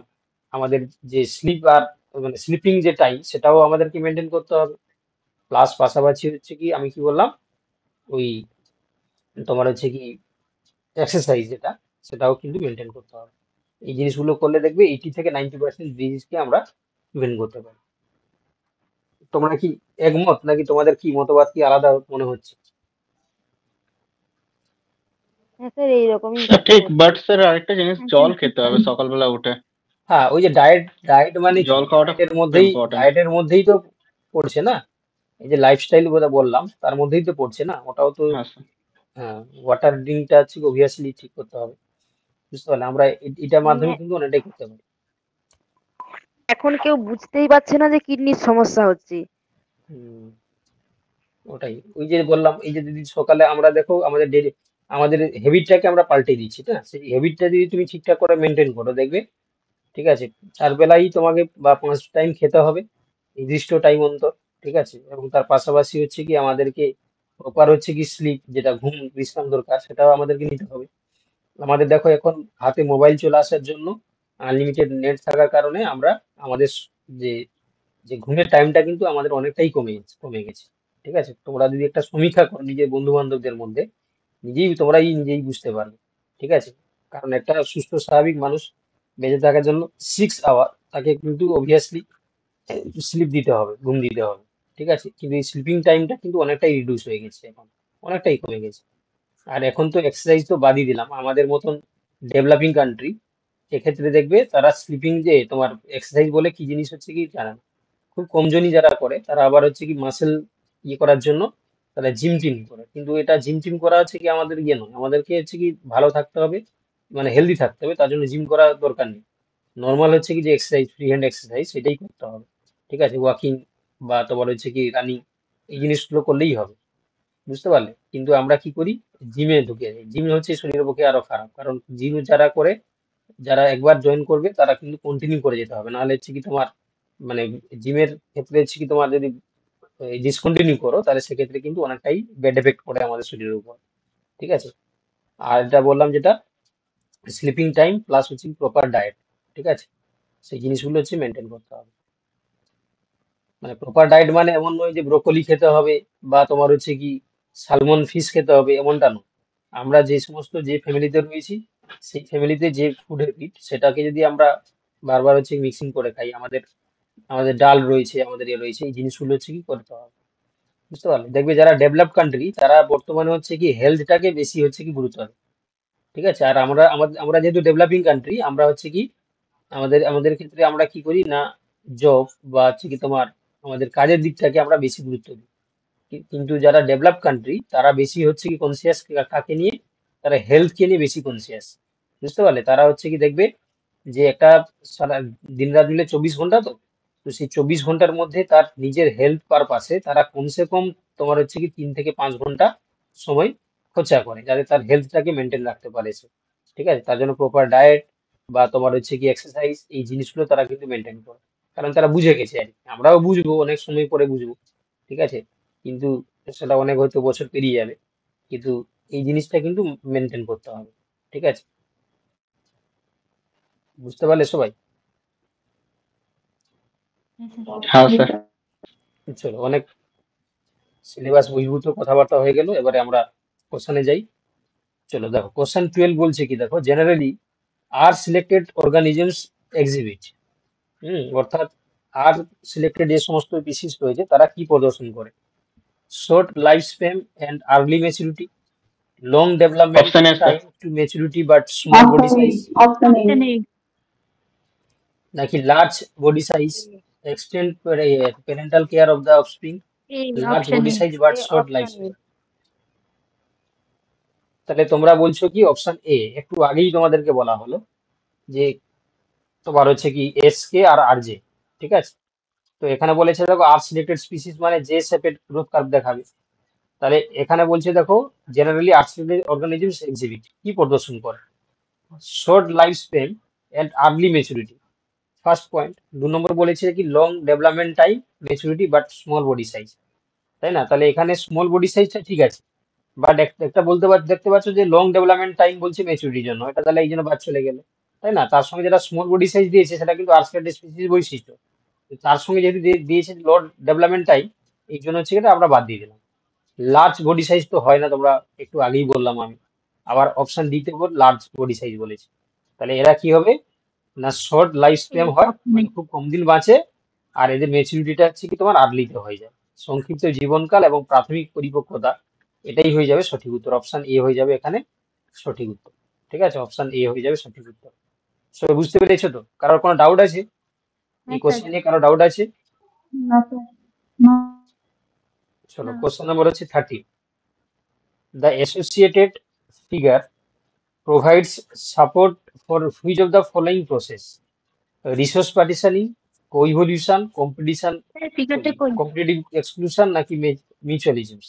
আমাদের যে স্লিপ আর মানে স্লিপিং যে টাইম সেটাও আমাদেরকে মেনটেন করতে হবে। প্লাস পাশাপাশি হচ্ছে কি আমি কি বললাম ওই তোমার হচ্ছে কি এক্সারসাইজ যেটা সেটাও কিন্তু মেনটেন করতে হবে। এই জিনিসগুলো করলে দেখবে 80 থেকে 90% ডিজিজকে আমরা প্রিভেন্ট করতে পারি। তোমরা কি একমত, নাকি তোমাদের কি মতবাদ কি আলাদা মনে হচ্ছে? হ্যাঁ স্যার, এইরকমই স্যার কথা ঠিক, বলছি। বাট স্যার আরেকটা জিনিস, জল খেতে হবে সকালবেলা উঠে। হ্যাঁ, ওই যে ডায়েট, ডায়েট মানে কি জল খাওয়াটা ডায়েটের খুব মধ্যেই, ইম্পর্টেন্ট। ডায়েটের মধ্যেই তো পড়ছে না, এই যে লাইফস্টাইল কথা বললাম তার মধ্যেই তো পড়ছে না, ওটাও তো। হ্যাঁ স্যার। হ্যাঁ, ওয়াটার ড্রিঙ্কটা হচ্ছে অবভিয়াসলি ঠিক করতে হবে। বুঝতে পারলে? আমরা এটার মাধ্যমে কিন্তু অনেকটাই করতে পারি। এখন কেউ বুঝতেই পারছে না যে কিডনির সমস্যা হচ্ছে। হুম, ওটাই ওই যে বললাম, এই যে যদি সকালে আমরা দেখো আমাদের ডেলি আমাদের হ্যাবিটটাকে আমরা পাল্টে দিচ্ছি না, সেই হ্যাবিটটা যদি তুমি ঠিকঠাক করে মেনটেন করো দেখবে, ঠিক আছে, 4 বেলাই তোমাকে বা 5 টাইম খেতে হবে নির্দিষ্ট টাইম অন্তর। ঠিক আছে, এবং তার পাশাপাশি হচ্ছে কি আমাদেরকে প্রপার হচ্ছে কি স্লিপ, যেটা ঘুম বিশ্রাম দরকার সেটাও আমাদেরকে নিতে হবে। আমাদের দেখো এখন হাতে মোবাইল চলে আসার জন্য আনলিমিটেড নেট থাকার কারণে আমরা আমাদের যে যে ঘুমের টাইমটা কিন্তু আমাদের অনেকটাই কমে গেছে। ঠিক আছে, তোমরা যদি একটা সমীক্ষা করো নিজের বন্ধু বান্ধবদের মধ্যে, নিজেই বুঝতে পারবে। ঠিক আছে, কারণ একটা সুস্থ স্বাভাবিক মানুষ বেঁচে থাকার জন্য 6 আওয়ার তাকে কিন্তু অবভিয়াসলি স্লিপ দিতে হবে, ঘুম দিতে হবে। ঠিক আছে, কিন্তু এই স্লিপিং টাইমটা কিন্তু অনেকটাই রিডিউস হয়ে গেছে এখন, অনেকটাই কমে গেছে। আর এখন তো এক্সারসাইজ তো বাদই দিলাম, আমাদের মতন ডেভেলপিং কান্ট্রি এক্ষেত্রে দেখবে তারা স্লিপিং যে তোমার এক্সারসাইজ বলে কি জিনিস হচ্ছে কি জানা না। খুব কমজনই যারা করে তারা আবার হচ্ছে কি মাসেল ইয়ে করার জন্য তারা জিম টিম করে, কিন্তু এটা জিম টিম করা হচ্ছে কি আমাদের ইয়ে নয়, আমাদেরকে হচ্ছে কি ভালো থাকতে হবে, মানে হেলদি থাকতে হবে, তার জন্য জিম করার দরকার নেই। নর্মাল হচ্ছে কি যে এক্সারসাইজ, ফ্রি হ্যান্ড এক্সারসাইজ সেটাই করতে হবে। ঠিক আছে, ওয়াকিং বা তোমার হচ্ছে কি রানিং, এই জিনিসগুলো করলেই হবে। বুঝতে পারলে? কিন্তু আমরা কি করি, জিমে ঢুকে যাই। জিম হচ্ছে শরীরের পক্ষে আরো খারাপ, কারণ জিম যারা করে, যারা একবার জয়েন করবে তারা কিন্তু কন্টিনিউ করে যেতে হবে, নাহলে হচ্ছে কি তোমার মানে জিমের ক্ষেত্রে হচ্ছে কি তোমার যদি ডিসকন্টিনিউ করো তাহলে সেক্ষেত্রে কিন্তু অনেকটাই ব্যাড এফেক্ট পড়ে আমাদের শরীরের উপর। ঠিক আছে, আর এটা বললাম যেটা স্লিপিং টাইম প্লাস হচ্ছে প্রপার ডায়েট। ঠিক আছে, সেই জিনিসগুলো হচ্ছে মেনটেন করতে হবে। মানে প্রপার ডায়েট মানে এমন নয় যে ব্রোকলি খেতে হবে বা তোমার হচ্ছে কি সালমন ফিশ খেতে হবে, এমনটা নয়। আমরা যে সমস্ত যে ফ্যামিলিতে রয়েছি সেই ফ্যামিলিতে যে ফুড হ্যাবিট সেটাকে যদি আমরা বারবার হচ্ছে মিক্সিং করে খাই, আমাদের আমাদের ডাল রয়েছে, আমাদের ইয়ে রয়েছে, এই জিনিসগুলো হচ্ছে কি করতে হবে। বুঝতে পারলে? দেখবে যারা ডেভেলপ কান্ট্রি তারা বর্তমানে হচ্ছে কি হেলথটাকে বেশি হচ্ছে কি গুরুত্ব দেয়। ঠিক আছে, আর আমরা যেহেতু ডেভেলপিং কান্ট্রি আমরা হচ্ছে কি আমাদের আমাদের ক্ষেত্রে আমরা কি করি না, জব বা হচ্ছে কি তোমার আমাদের কাজের দিকটাকে আমরা বেশি গুরুত্ব দিই। কিন্তু যারা ডেভেলপ কান্ট্রি তারা বেশি হচ্ছে কি কনসিয়াস কাকে নিয়ে, তারা হেলথকে নিয়ে বেশি কনসিয়াস। বুঝতে পারলে? তারা হচ্ছে কি দেখবে যে একটা সারা দিন রাত মিলে 24 ঘন্টা, তো তো সেই 24 ঘন্টার মধ্যে তার নিজের হেলথ পারপাসে তারা কমসে কম তোমার হচ্ছে কি 3 থেকে 5 ঘন্টা সময় খরচা করে, যাতে তার হেলথটাকে মেনটেন রাখতে পারে সে। ঠিক আছে, তার জন্য প্রপার ডায়েট বা তোমার হচ্ছে কি এক্সারসাইজ, এই জিনিসগুলো তারা কিন্তু মেনটেন করে, কারণ তারা বুঝে গেছে আর কি। আমরাও বুঝবো অনেক সময় পরে বুঝবো। ঠিক আছে, কিন্তু সেটা অনেক হয়তো বছর পেরিয়ে যাবে, কিন্তু এই জিনিসটা কিন্তু মেনটেন করতে হবে। ঠিক আছে, বুঝতে পারলে সবাই? হ্যাঁ স্যার। চলো, অনেক সিলেবাস বহির্ভূত কথাবার্তা হয়ে গেল, এবারে আমরা কোশ্চেনে যাই। চলো দেখো, কোশ্চেন 12 বলছে কি দেখো, generally R selected organisms exhibit, অর্থাৎ আর সিলেক্টেড যে সমস্ত স্পিসিস রয়েছে তারা কি প্রদর্শন করে? Short life span and early maturity, long development option है sir. Time to maturity but small body Option size, A. Option Option A. A. নাকি large body size, extend parental care of the offspring, A. Large Option body A. Size but short life option A. Span. তাহলে তোমরা বলছো কি অপশন এ? একটু আগেই তোমাদেরকে বলা হলো যে তোমার হচ্ছে কি এস কে আর আর জে, ঠিক আছে? তো এখানে বলেছে দেখো আর সিলেক্টেড স্পিসিস মানে যে শেপের গ্রোথ কার্ভ দেখাবে। তাহলে এখানে বলছে দেখো generally R selected organisms exhibit কি প্রদর্শন করে? Short life span and early maturity, first point. 2 নম্বর বলেছে কি long development time maturity but small body size, তাই না? তাহলে এখানে স্মল বডি সাইজটা ঠিক আছে, বাট একটা দেখতে পাচ্ছ যে লং ডেভেলপমেন্ট টাইম বলছে ম্যাচুরিটির জন্য, এটা তাহলে এই জন্য বাদ চলে গেলে, তাই না? তার সঙ্গে যেটা স্মল বডি সাইজ দিয়েছে সেটা কিন্তু আর্সিলেটেড স্পিসিস বৈশিষ্ট্য, তো তার সঙ্গে যেহেতু দিয়েছে লো ডেভেলপমেন্ট টাইম, এই জন্য হচ্ছে এটা আমরা বাদ দিয়ে দিলাম। লার্জ বডি সাইজ তো হয় না, তোমরা একটু আগেই বললাম আমি, আবার অপশন দিতে লার্জ বডি সাইজ বলেছে। তাহলে এরা কি হবে না শর্ট লাইফ A. স্প্যান হয়, Option মানে A. খুব কম দিন বাঁচে, আর এদের ম্যাচুরিটিটা হচ্ছে কি তোমার আর্লিতে হয়ে যায়। সংক্ষিপ্ত জীবনকাল এবং প্রাথমিক পরিপক্কতা, এটাই হয়ে যাবে সঠিক উত্তর। অপশন এ হয়ে যাবে এখানে সঠিক উত্তর, ঠিক আছে? অপশন এ হয়ে যাবে সঠিক উত্তর। সবাই বুঝতে পেরেছো তো? কারোর কোনো ডাউট আছে এই হ্যাঁ স্যার। কোশ্চেন নিয়ে? কারো ডাউট আছে? No, sir. No. চলো না। কোশ্চেন নাম্বার হচ্ছে 30। The associated figure provides support for which of the following process? Resource partitioning, co-evolution, competition, sir ফিগারটা কই? competitive exclusion নাকি mutualism?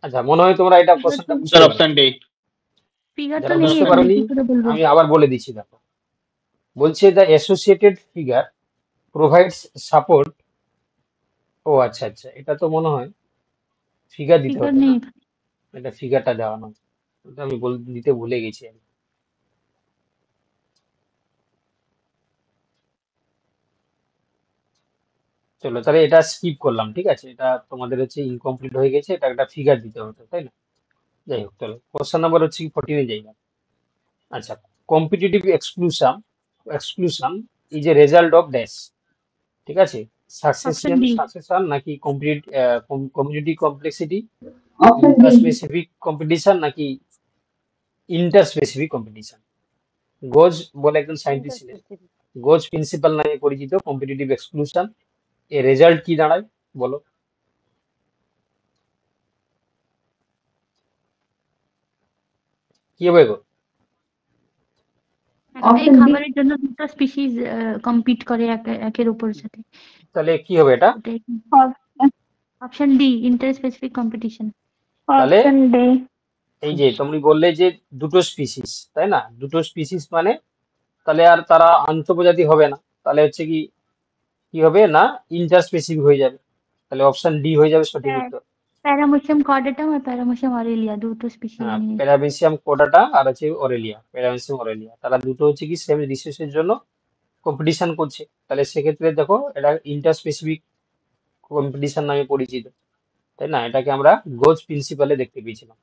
আচ্ছা, মনে হয় তোমরা এটা ফিগার কোশ্চেনটা তো বুঝতে सर পারো। Option D. ফিগার তো যারা নেই বুঝতে এখানে, পারোনি কি করে বলবো? আমি আবার বলে দিচ্ছি, দেখো বলছে the associated figure provides support. ও আচ্ছা আচ্ছা, এটা তো মনে হয় ফিগার দিতে ফিগার হতো নেই না, এখানে। এটা ফিগারটা দেওয়া নয়, এটা আমি দিতে ভুলে গেছি আমি। চলো তাহলে এটা স্কিপ করলাম, ঠিক আছে? এটা তোমাদের হচ্ছে ইনকমপ্লিট হয়ে গেছে, এটা একটা ফিগার দিতে হতো, তাই না? যাই হোক, চলো কোশ্চেন নাম্বার হচ্ছে কি 14 যাই না। আচ্ছা, competitive exclusion exclusion is a result of dash, ঠিক আছে? Option succession D. সাকসেশন নাকি community complexity, Option D. Interspecific competition নাকি ইন্টারস্পেসিফিক কম্পিটিশন? গোজ বলে একজন সায়েন্টিস্ট ছিলেন, ইন্টারস্পেসিফিক। গোজ প্রিন্সিপাল নামে পরিচিত কম্পিটিটিভ এক্সক্লুশন, এর রেজাল্ট কি দাঁড়ায় বলো? কি হবে গো? একটাই Option D. খাবারের জন্য দুটো স্পিসিস কম্পিট করে একের উপর সাথে। তাহলে কি হবে এটা? ওটাই Option option D, inter specific competition. তাহলে Option D. এই যে তুমি বললে যে দুটো স্পিসিস, তাই না? দুটো স্পিসিস মানে তাহলে আর তারা আন্তঃপ্রজাতি হবে না, তাহলে হচ্ছে কি কি হবে না ইন্টারস্পেসিফিক হয়ে যাবে। তাহলে অপশন ডি হয়ে যাবে সঠিক উত্তর। প্যারামোসিয়াম কর্ডাটাম আর প্যারামোসিয়াম অরেলিয়া দুটো স্পিসিস হ্যাঁ, নিয়ে। প্যারামেসিয়াম কোডাটা আর হচ্ছে অরেলিয়া, প্যারামেসিয়াম অরেলিয়া, তারা দুটো হচ্ছে কি সেম রিসোর্সের জন্য কম্পিটিশন করছে। তাহলে সেক্ষেত্রে দেখো এটা ইন্টারস্পেসিফিক কম্পিটিশন নামে পরিচিত, তাই না? এটাকে আমরা গোজ প্রিন্সিপালে দেখতে পেয়েছিলাম।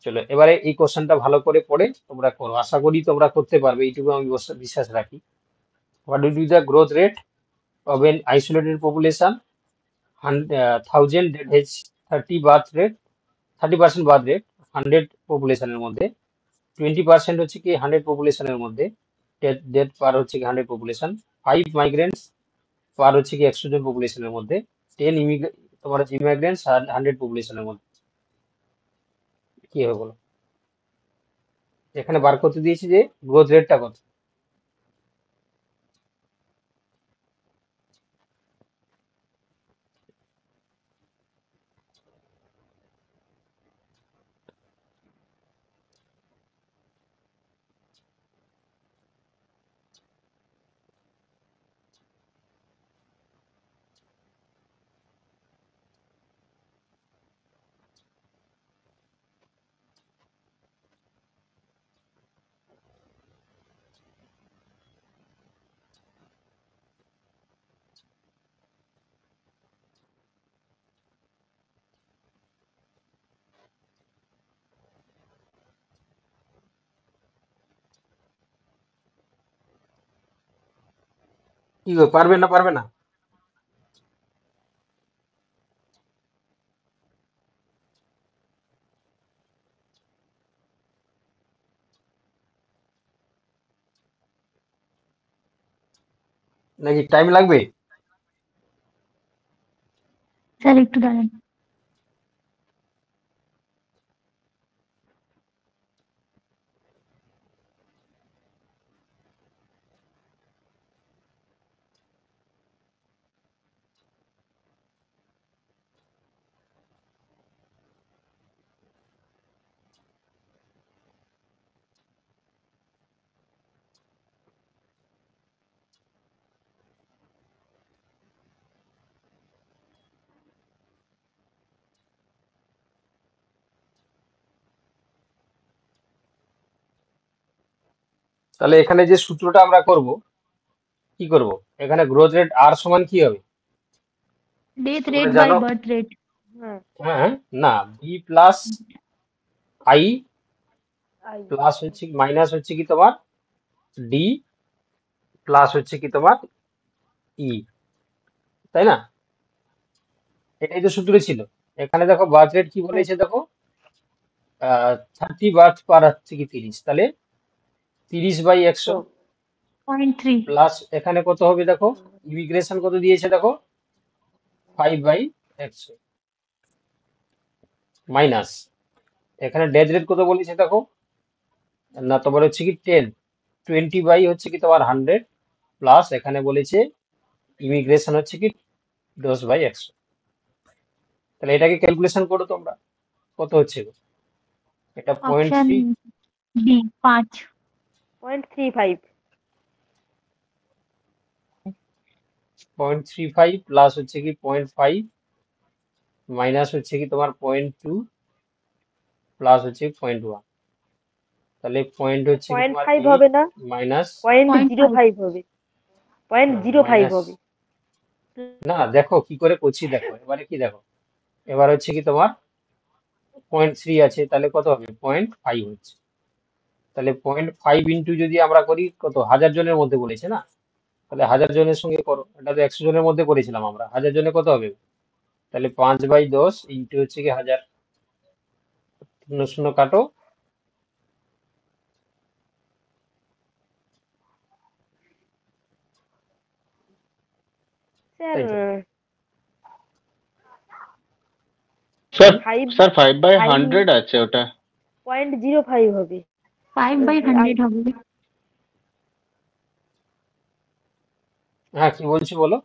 চলো এবারে এই কোশ্চেনটা ভালো করে পড়ে তোমরা করো, আশা করি তোমরা করতে পারবে, এইটুকু আমি বিশ্বাস রাখি। What will be the growth rate of an isolated population, 1000 that has 30% birth rate 100 পপুলেশনের মধ্যে, 20% হচ্ছে কি 100 পপুলেশনের মধ্যে, ডেথ পার হচ্ছে কি 100 পপুলেশন, 5 মাইগ্রেন্টস পার হচ্ছে কি 100 জন পপুলেশনের মধ্যে, 10 তোমার হচ্ছে ইমিগ্রেন্টস 100 পপুলেশনের মধ্যে, কি হবে বলো? এখানে বার করতে দিয়েছি যে গ্রোথ রেটটা কত। কি গো, পারবে না পারবে না? নাকি টাইম লাগবে? স্যার একটু দাঁড়ান। তাহলে এখানে যে সূত্রটা আমরা করব, কি করব? এখানে গ্রোথ রেট আর সমান কি হবে? ডেথ তোমরা রেট বাই জানো? Birth rate. হ্যাঁ, হ্যাঁ, না, B plus I I plus হচ্ছে মাইনাস হচ্ছে কি তোমার ডি প্লাস হচ্ছে কি তোমার ই, তাই না? এটাই তো সূত্র ছিল। এখানে দেখো বার্থ রেট কি বলেছে দেখো, 30 বার্থ পার হচ্ছে কি 30, তাহলে 30/100 0.3। প্লাস এখানে কত হবে দেখো, ইমিগ্রেশন কত দিয়েছে দেখো, 5/100 মাইনাস এখানে ডেথ রেট কত বলেছে দেখো, না তোমার হচ্ছে কি 20 হচ্ছে কি তোমার 100 প্লাস এখানে বলেছে ইমিগ্রেশন হচ্ছে কি 10/100। তাহলে এটাকে ক্যালকুলেশন করো তোমরা, কত হচ্ছে গো? এটা অপশন 0.3 বি 5। 0.35 0.35 প্লাস হচ্ছে কি 0.5 মাইনাস হচ্ছে কি তোমার 0.2 প্লাস হচ্ছে 0.1, তাহলে পয়েন্ট হচ্ছে কি তোমার 0.5 8 হবে না, মাইনাস 0.05 হবে, 0.05 মাইনাস, হবে। না দেখো কি করে করছি দেখো, এবারে কি দেখো, এবার হচ্ছে কি তোমার 0.3 আছে, তাহলে কত হবে 0.5 হচ্ছে, তাহলে 0.5 ইন্টু যদি আমরা করি কত, 1000 জনের মধ্যে বলেছে না, তাহলে 1000 জনের সঙ্গে করো, এটা তো 100 জনের মধ্যে করেছিলাম আমরা, 1000 জনে কত হবে, তাহলে 5/10 ইন্টু হচ্ছে কি 1000, 0 কাটো, স্যার তাই তো? স্যার 5 স্যার 5/100 আছে ওটা। 0.05 হবে। 5/100 হবে। হ্যাঁ, কি বলছি বলো?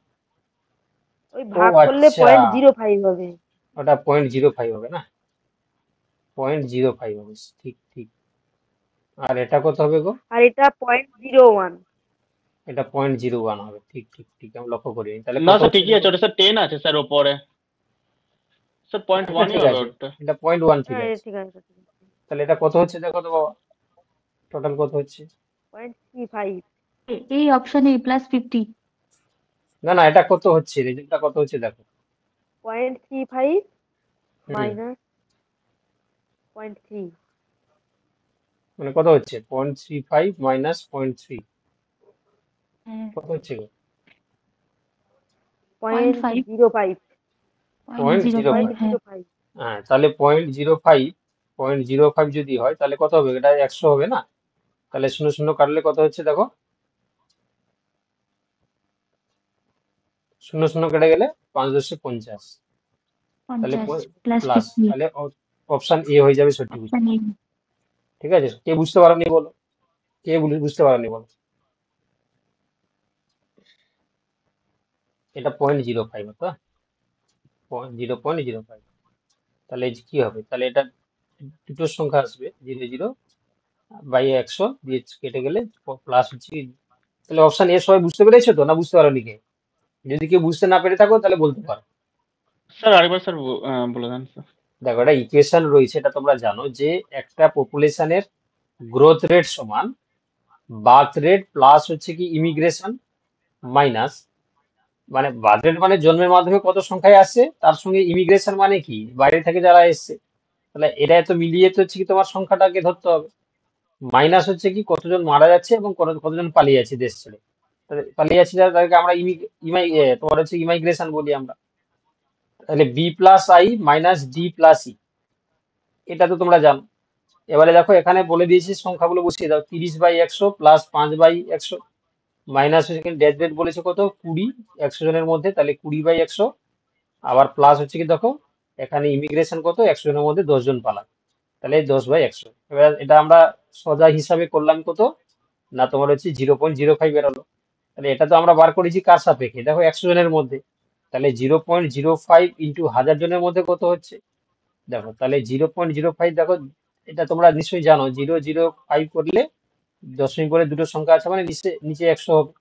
ওই ও ভাগ করলে আচ্ছা, 0.05 হবে। ওটা 0.05 হবে না, 0.05 হবে, ঠিক ঠিক। আর এটা কত হবে গো? আর এটা 0.01। এটা 0.01 হবে, ঠিক ঠিক ঠিক, আমি লক্ষ্য করিনি। তাহলে না কত স্যার হচ্ছে ঠিকই আছে, দেখো, ওটা স্যার 10 আছে স্যার ওপরে, স্যার হ্যাঁ, এটা 0.1 ঠিক হবে আছে, ওটা। এটা 0.1 ঠিক হ্যাঁ, আছে। ঠিক আছে, ঠিক আছে। তাহলে এটা কত হচ্ছে দেখো তো বাবা, টোটাল কত হচ্ছে? 0.35 এই অপশনে +50। না না, এটা কত হচ্ছে, রেজাল্টটা কত হচ্ছে দেখো। 0.35 হুম, মাইনাস 0.3 মানে কত হচ্ছে 0.35 মাইনাস 0.3, হ্যাঁ, কত হচ্ছে গো? 0.5। 0.05 0.05। হ্যাঁ। 0.05 হ্যাঁ, তাহলে 0.05 যদি হয় তাহলে কত হবে, এটা 100 হবে না, তাহলে 0 কাটলে কত হচ্ছে দেখো, 0 কেটে গেলে 5×10 = 50, তাহলে 50 প্লাস, +50। তাহলে অপশন এ হয়ে যাবে সঠিক উত্তর। Option A. ঠিক আছে, কে বুঝতে পারোনি বলো, কে বুঝতে পারোনি বলো? এটা 0.05 হতো, 0.05, তাহলে এই যে কি হবে, তাহলে এটা দুটো সংখ্যা আসবে, 0/100 দিয়ে কেটে গেলে প্লাস হচ্ছে তাহলে অপশন এ সবাই বুঝতে পেরেছো তো, না বুঝতে পারোনি কে? যদি কেউ বুঝতে না পেরে থাকো তাহলে বলতে পারো। স্যার আরেকবার স্যার বলে দেন স্যার। দেখো, এটা ইকুয়েশন রয়েছে, এটা তোমরা জানো যে একটা পপুলেশনের গ্রোথ রেট সমান বার্থ রেট প্লাস হচ্ছে কি ইমিগ্রেশন মাইনাস, মানে বার্থ রেট মানে জন্মের মাধ্যমে কত সংখ্যায় আসছে, তার সঙ্গে ইমিগ্রেশন মানে কি বাইরে থেকে যারা এসছে, তাহলে এটা এত মিলিয়ে তো হচ্ছে কি তোমার সংখ্যাটাকে ধরতে হবে, মাইনাস হচ্ছে কি কতজন মারা যাচ্ছে এবং কতজন পালিয়ে যাচ্ছে দেশ ছেড়ে, পালিয়ে যাচ্ছি তাদেরকে আমরা তোমার হচ্ছে ইমাইগ্রেশন বলি আমরা। তাহলে B plus I minus D plus E, এটা তো তোমরা জানো। এবারে দেখো এখানে বলে দিয়েছি সংখ্যাগুলো বসিয়ে দাও, 30/100 প্লাস 5/100 মাইনাস হচ্ছে ডেথ রেট বলেছে কত 20 100 জনের মধ্যে, তাহলে 20/100 আবার প্লাস হচ্ছে কি দেখো এখানে ইমিগ্রেশন কত 100 জনের মধ্যে 10 জন পালান, তাহলে 10/100। এবার এটা আমরা সোজা হিসাবে করলাম কত না তোমার হচ্ছে 0.05 বেরোলো। তাহলে এটা তো আমরা বার করেছি কার সাপেক্ষে, দেখো 100 জনের মধ্যে, তাহলে 0.05 ইন্টু 1000 জনের মধ্যে কত হচ্ছে দেখো, তাহলে 0.05 দেখো এটা তোমরা নিশ্চয়ই জানো 0.05 করলে দশমিক পরে দুটো সংখ্যা আছে মানে নিচে নিচে 100 হবে,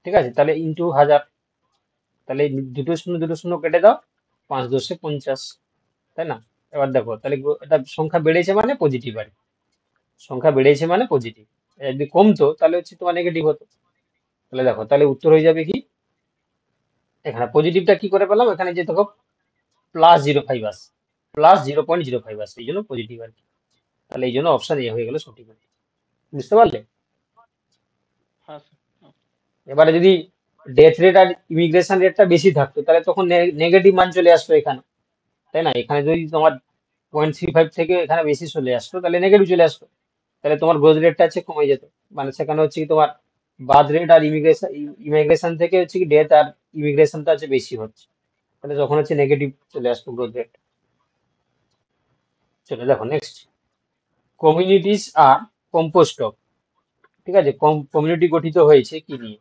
ঠিক আছে। তাহলে ইন্টু 1000, তাহলে দুটো শূন্য কেটে দাও, 5×10=50, তাই না। এবার দেখো তাহলে এটা সংখ্যা বেড়েছে মানে পজিটিভ আর কি। সংখ্যা বেড়েছে মানে পজিটিভ, যদি কমতো তাহলে হচ্ছে তোমার নেগেটিভ হতো। তাহলে দেখো তাহলে উত্তর হয়ে যাবে কি, এখানে পজিটিভটা কি করে পেলাম, এখানে যে দেখো +05 আসছে, +0.05 আসছে, এই জন্য পজিটিভ আর কি। তাহলে এই জন্য অপশন এ হয়ে গেল সঠিক, বুঝতে পারলে। हाँ सर। এবারে যদি ডেথ রেট আর ইমিগ্রেশন রেটটা বেশি থাকতো তাহলে তখন নেগেটিভ মান চলে আসতো এখানে, তাই না। এখানে যদি তোমার 0.35 থেকে এখানে বেশি চলে আসতো তাহলে নেগেটিভ চলে আসতো, তাহলে তোমার গ্রোথ রেটটা হচ্ছে কমে যেত, মানে সেখানে হচ্ছে কি তোমার বার্থ রেট আর ইমিগ্রেশন থেকে হচ্ছে কি ডেথ আর ইমিগ্রেশনটা হচ্ছে বেশি হচ্ছে, তাহলে তখন হচ্ছে নেগেটিভ চলে আসতো গ্রোথ রেট। চলে দেখো next, communities are composed of, ঠিক আছে। কমিউনিটি গঠিত হয়েছে কি নিয়ে,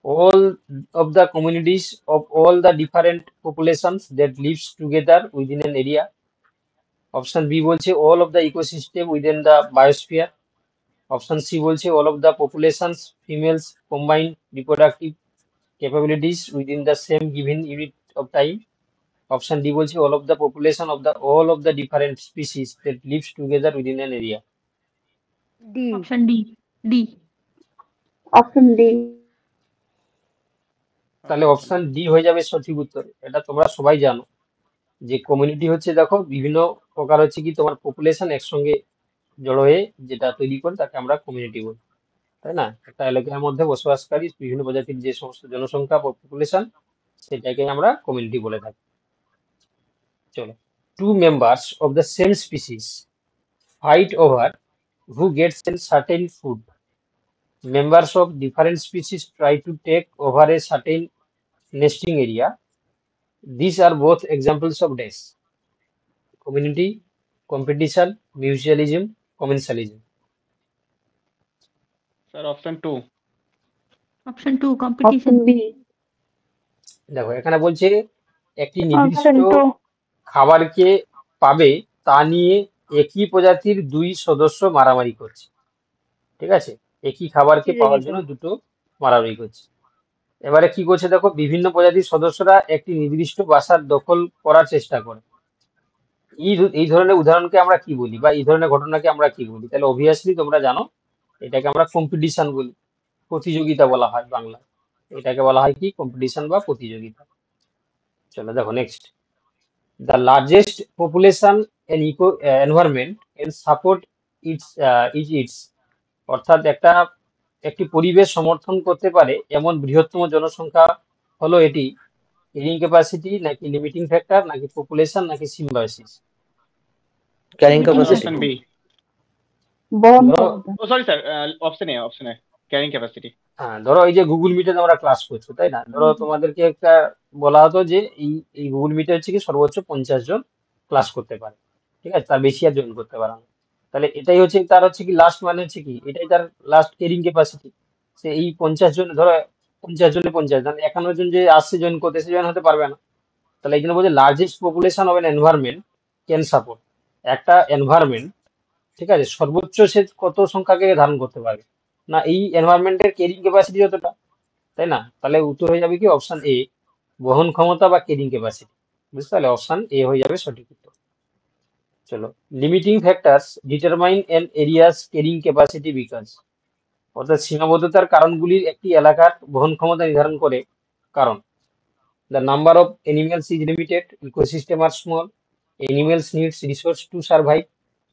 all of the communities of all the different populations that lives together within an area. Option B বলছে all of the ecosystem within the biosphere. Option C বলছে all of the populations females combined reproductive capabilities within the same given unit of time. Option D বলছে all of the population of the all of the different species that lives together within an area. D. Option D, D. Option D. তাহলে অপশন ডি হয়ে যাবে সঠিক উত্তর। এটা তোমরা সবাই জানো যে কমিউনিটি হচ্ছে দেখো বিভিন্ন প্রকার হচ্ছে কি তোমার পপুলেশন একসঙ্গে জড়ো হয়ে যেটা তৈরি করে তাকে আমরা কমিউনিটি বলি, তাই না। একটা এলাকার মধ্যে বসবাসকারী বিভিন্ন প্রজাতির যে সমস্ত জনসংখ্যা পপুলেশন সেটাকে আমরা কমিউনিটি বলে থাকি। চলো, two members of the same species fight over who gets a certain food. Members of different species try to take over a certain nesting area. These are both examples of dash. Community, competition, mutualism, commensalism. Sir option 2। Option two, competition. Option B. দেখো এখানে বলছে একটি নির্দিষ্ট অপশন টু। খাবারকে পাবে তা নিয়ে একই প্রজাতির দুই সদস্য মারামারি করছে, ঠিক আছে। একই খাবারকে পাওয়ার জন্য দুটো মারামারি করছে। এবারে কি করছে দেখো, বিভিন্ন প্রজাতির সদস্যরা একটি নির্দিষ্ট বাসার দখল করার চেষ্টা করে। এই ধরনের উদাহরণকে আমরা কি বলি বা এই ধরনের ঘটনাকে আমরা কি বলি, তাহলে অবভিয়াসলি তোমরা জানো এটাকে আমরা কম্পিটিশন বলি, প্রতিযোগিতা বলা হয় বাংলায়, এটাকে বলা হয় কি কম্পিটিশন বা প্রতিযোগিতা। চলো দেখো next, the largest population and environment can support its অর্থাৎ একটি পরিবেশ সমর্থন করতে পারে এমন বৃহত্তম জনসংখ্যা হলো এটি, ক্যারিং ক্যাপাসিটি নাকি লিমিটিং ফ্যাক্টর নাকি পপুলেশন নাকি symbiosis. Carrying Limiting capacity. Option B. বহন ধরো ক্ষমতা। Oh sorry sir, option A carrying capacity. হ্যাঁ, ধরো এই যে গুগল মিটে তোমরা ক্লাস করছো তাই না, ধরো তোমাদেরকে একটা বলা হতো যে এই এই গুগল মিটে হচ্ছে কি সর্বোচ্চ 50 জন ক্লাস করতে পারে, ঠিক আছে, তার বেশি আর জয়েন করতে পারে না। তাহলে এটাই হচ্ছে তার হচ্ছে কি লাস্ট, মানে হচ্ছে কি এটাই তার লাস্ট ক্যারিং ক্যাপাসিটি। সে এই 50 জন, ধরো 50 জনে 50 জন, 51 জন যে আসছে জয়েন করতে সে জয়েন হতে পারবে না। তাহলে এই জন্য বলছে largest population of N environment can support, একটা এনভায়রনমেন্ট, ঠিক আছে, সর্বোচ্চ সে কত সংখ্যাকে ধারণ করতে পারবে না এই এনভায়রনমেন্টের ক্যারিং ক্যাপাসিটি যতটা, তাই না। তাহলে উত্তর হয়ে যাবে কি অপশন এ, বহন ক্ষমতা বা ক্যারিং ক্যাপাসিটি। বুঝতে পারলে, অপশন এ হয়ে যাবে সঠিক উত্তর। চলো, limiting factors determine N areas carrying capacity because, অর্থাৎ সীমাবদ্ধতার কারণগুলির একটি এলাকার বহন ক্ষমতা নির্ধারণ করে। কারণ the number of animals is limited, ecosystem are small, animals needs resource to survive,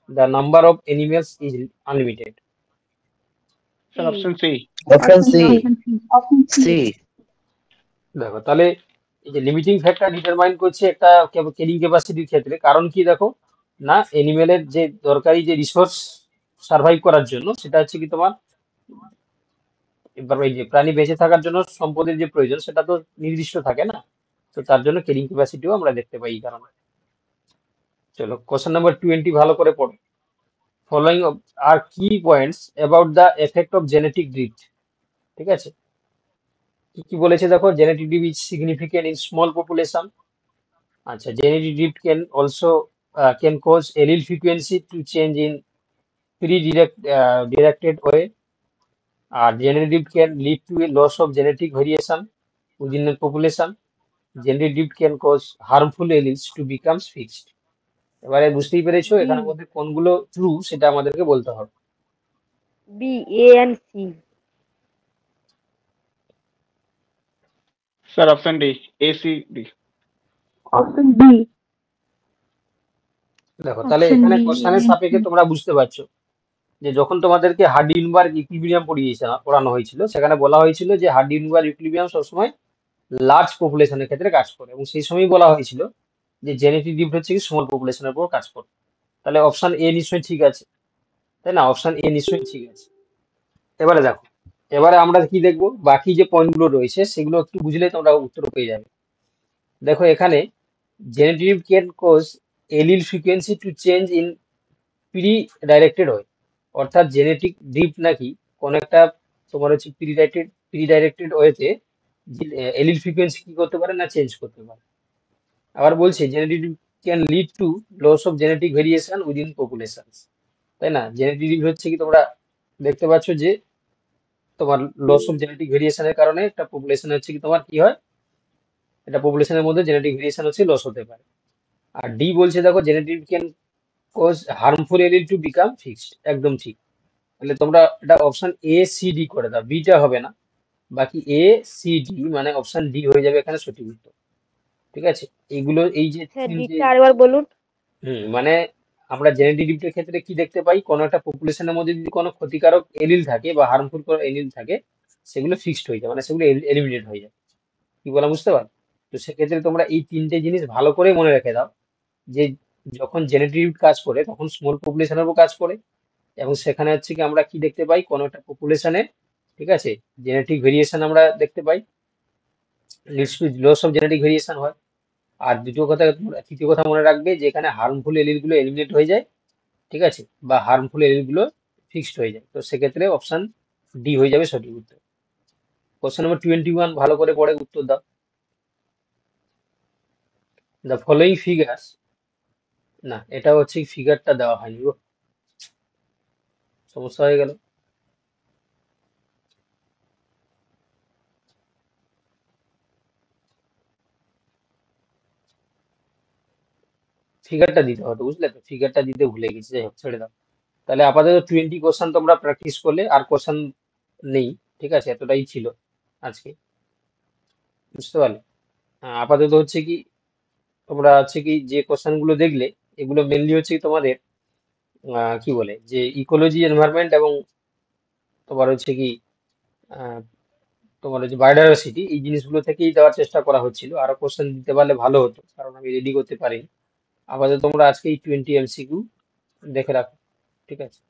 the number of animals is unlimited. Sir C. Option C. Option Option C. C. Option C. Option C. C. দেখো তাহলে এই যে লিমিটিং ফ্যাক্টর ডিটারমাইন করছে একটা ক্যারিং ক্যাপাসিটির ক্ষেত্রে, কারণ কি দেখো না, এনিমেলের যে দরকারি যে রিসোর্স সার্ভাইভ করার জন্য সেটা হচ্ছে কি তোমার, এবার এই যে প্রাণী বেঁচে থাকার জন্য সম্পদের যে প্রয়োজন সেটা তো নির্দিষ্ট থাকে না, তো তার জন্য ক্যারিং ক্যাপাসিটিও আমরা দেখতে পাই এই কারণে। চলো কোশ্চেন নাম্বার 20 ভালো করে পড়ো। ফলোইং আর কি points about the effect of genetic drift. ঠিক আছে, কি কি বলেছে দেখো, genetic drift is significant in small population. আচ্ছা, genetic drift can also can cause allele frequency to change in directed way, আর genetic drift can lead to a loss of genetic variation within a population. Genetic drift can cause harmful alleles to become fixed. এবারে বুঝতেই পেরেছো B. এখানের মধ্যে কোনগুলো ট্রু সেটা আমাদেরকে বলতে হবে। B. A and C. Sir option D, A C D. Option B. দেখো তাহলে অপশন এখানে বি। কোশ্চেনের সাপেক্ষে তোমরা বুঝতে পারছো যে যখন তোমাদেরকে হার্ডিনবার্গ ইকুইলিব্রিয়াম পড়ানো হয়েছিল, সেখানে বলা হয়েছিল যে হার্ডিনবার্গ ইকুইলিব্রিয়াম সবসময় লার্জ পপুলেশনের ক্ষেত্রে কাজ করে, এবং সেই সময় বলা হয়েছিল যে জেনেটিক ড্রিফট হচ্ছে কি স্মল পপুলেশনের উপর কাজ করে। তাহলে অপশন এ নিশ্চয়ই ঠিক আছে, তাই না? অপশন এ নিশ্চয়ই ঠিক আছে। এবারে দেখো, এবারে আমরা কি দেখবো, বাকি যে পয়েন্টগুলো রয়েছে সেগুলো একটু বুঝলে তোমরা উত্তর পেয়ে যাবে। দেখো এখানে genetic can cause allele frequency to change in pre directed way, অর্থাৎ জেনেটিক ড্রিফট নাকি কোন একটা তোমার হচ্ছে প্রি ডাইরেক্টেড ওয়েতে এলিল ফ্রিকোয়েন্সি কি করতে পারে না, চেঞ্জ করতে পারে। আবার বলছে genetic can lead to loss of genetic variation within population, তাই না? জেনেটিক ড্রিফট হচ্ছে কি তোমরা দেখতে পাচ্ছ যে তোমার লস অফ জেনেটিক ভেরিয়েশনের কারণে একটা পপুলেশন হচ্ছে কি তোমার কি হয়, এটা পপুলেশনের মধ্যে জেনেটিক ভেরিয়েশন হচ্ছে লস হতে পারে। আর ডি বলছে দেখো genetic can cause harmful allele to become fixed, একদম ঠিক। তাহলে তোমরা এটা অপশন এ সি ডি করে দাও, বিটা হবে না, বাকি এ সি ডি মানে অপশন ডি হয়ে যাবে এখানে সঠিক উত্তর। ঠিক আছে, এইগুলো এই যে স্যার তিনটে, ডিটা আরেকবার বলুন। মানে আমরা জেনেটিক ড্রিফটের ক্ষেত্রে কি দেখতে পাই, কোনো একটা পপুলেশনের মধ্যে যদি কোনো ক্ষতিকারক এলিল থাকে বা হার্মফুল কোনো এলিল থাকে, সেগুলো ফিক্সড হয়ে যায়, মানে সেগুলো এলিমিনেট হয়ে যায়। কি বলা বুঝতে পারো? তো সেক্ষেত্রে তোমরা এই তিনটে জিনিস ভালো করে মনে রেখে দাও যে যখন জেনেটিক ড্রিফট কাজ করে তখন স্মল পপুলেশনের উপর কাজ করে, এবং সেখানে হচ্ছে কি আমরা কি দেখতে পাই, কোনো একটা পপুলেশনে, ঠিক আছে, জেনেটিক ভেরিয়েশন আমরা দেখতে পাই, লস অফ জেনেটিক ভেরিয়েশন হয়। আর তৃতীয় কথা মনে রাখবে যে এখানে হার্মফুল এলিল গুলো এলিমিনেট হয়ে যায়, ঠিক আছে, বা হার্মফুল এলিল গুলো ফিক্সড হয়ে যায়। তো সেক্ষেত্রে অপশন ডি হয়ে যাবে সঠিক উত্তর। কোশ্চেন নম্বর 21 ভালো করে পড়ে উত্তর দাও। দ্য ফলোইং ফিগার্স, না এটা হচ্ছে ফিগারটা দেওয়া হয়নি গো, সমস্যা হয়ে গেল। ফিগারটা দিতে হতো, বুঝলে তো, ফিগারটা দিতে ভুলে গেছি, যাই হোক ছেড়ে দাও। তাহলে আপাতত 20 কোশ্চেন তোমরা প্র্যাকটিস করলে, আর কোশ্চেন নেই, ঠিক আছে, এতটাই ছিল আজকে, বুঝতে পারলে? আপাতত হচ্ছে কি তোমরা হচ্ছে কি যে কোশ্চেন গুলো দেখলে এগুলো মেনলি হচ্ছে কি তোমাদের কি বলে যে ইকোলজি, এনভায়রনমেন্ট এবং তোমার হচ্ছে কি আহ, তোমার হচ্ছে বায়োডাইভার্সিটি, এই জিনিসগুলো থেকেই দেওয়ার চেষ্টা করা হচ্ছিল। আরো কোশ্চেন দিতে পারলে ভালো হতো, কারণ আমি রেডি করতে পারিনি। আপাতত তোমরা আজকে এই 20 MCQ দেখে রাখো, ঠিক আছে।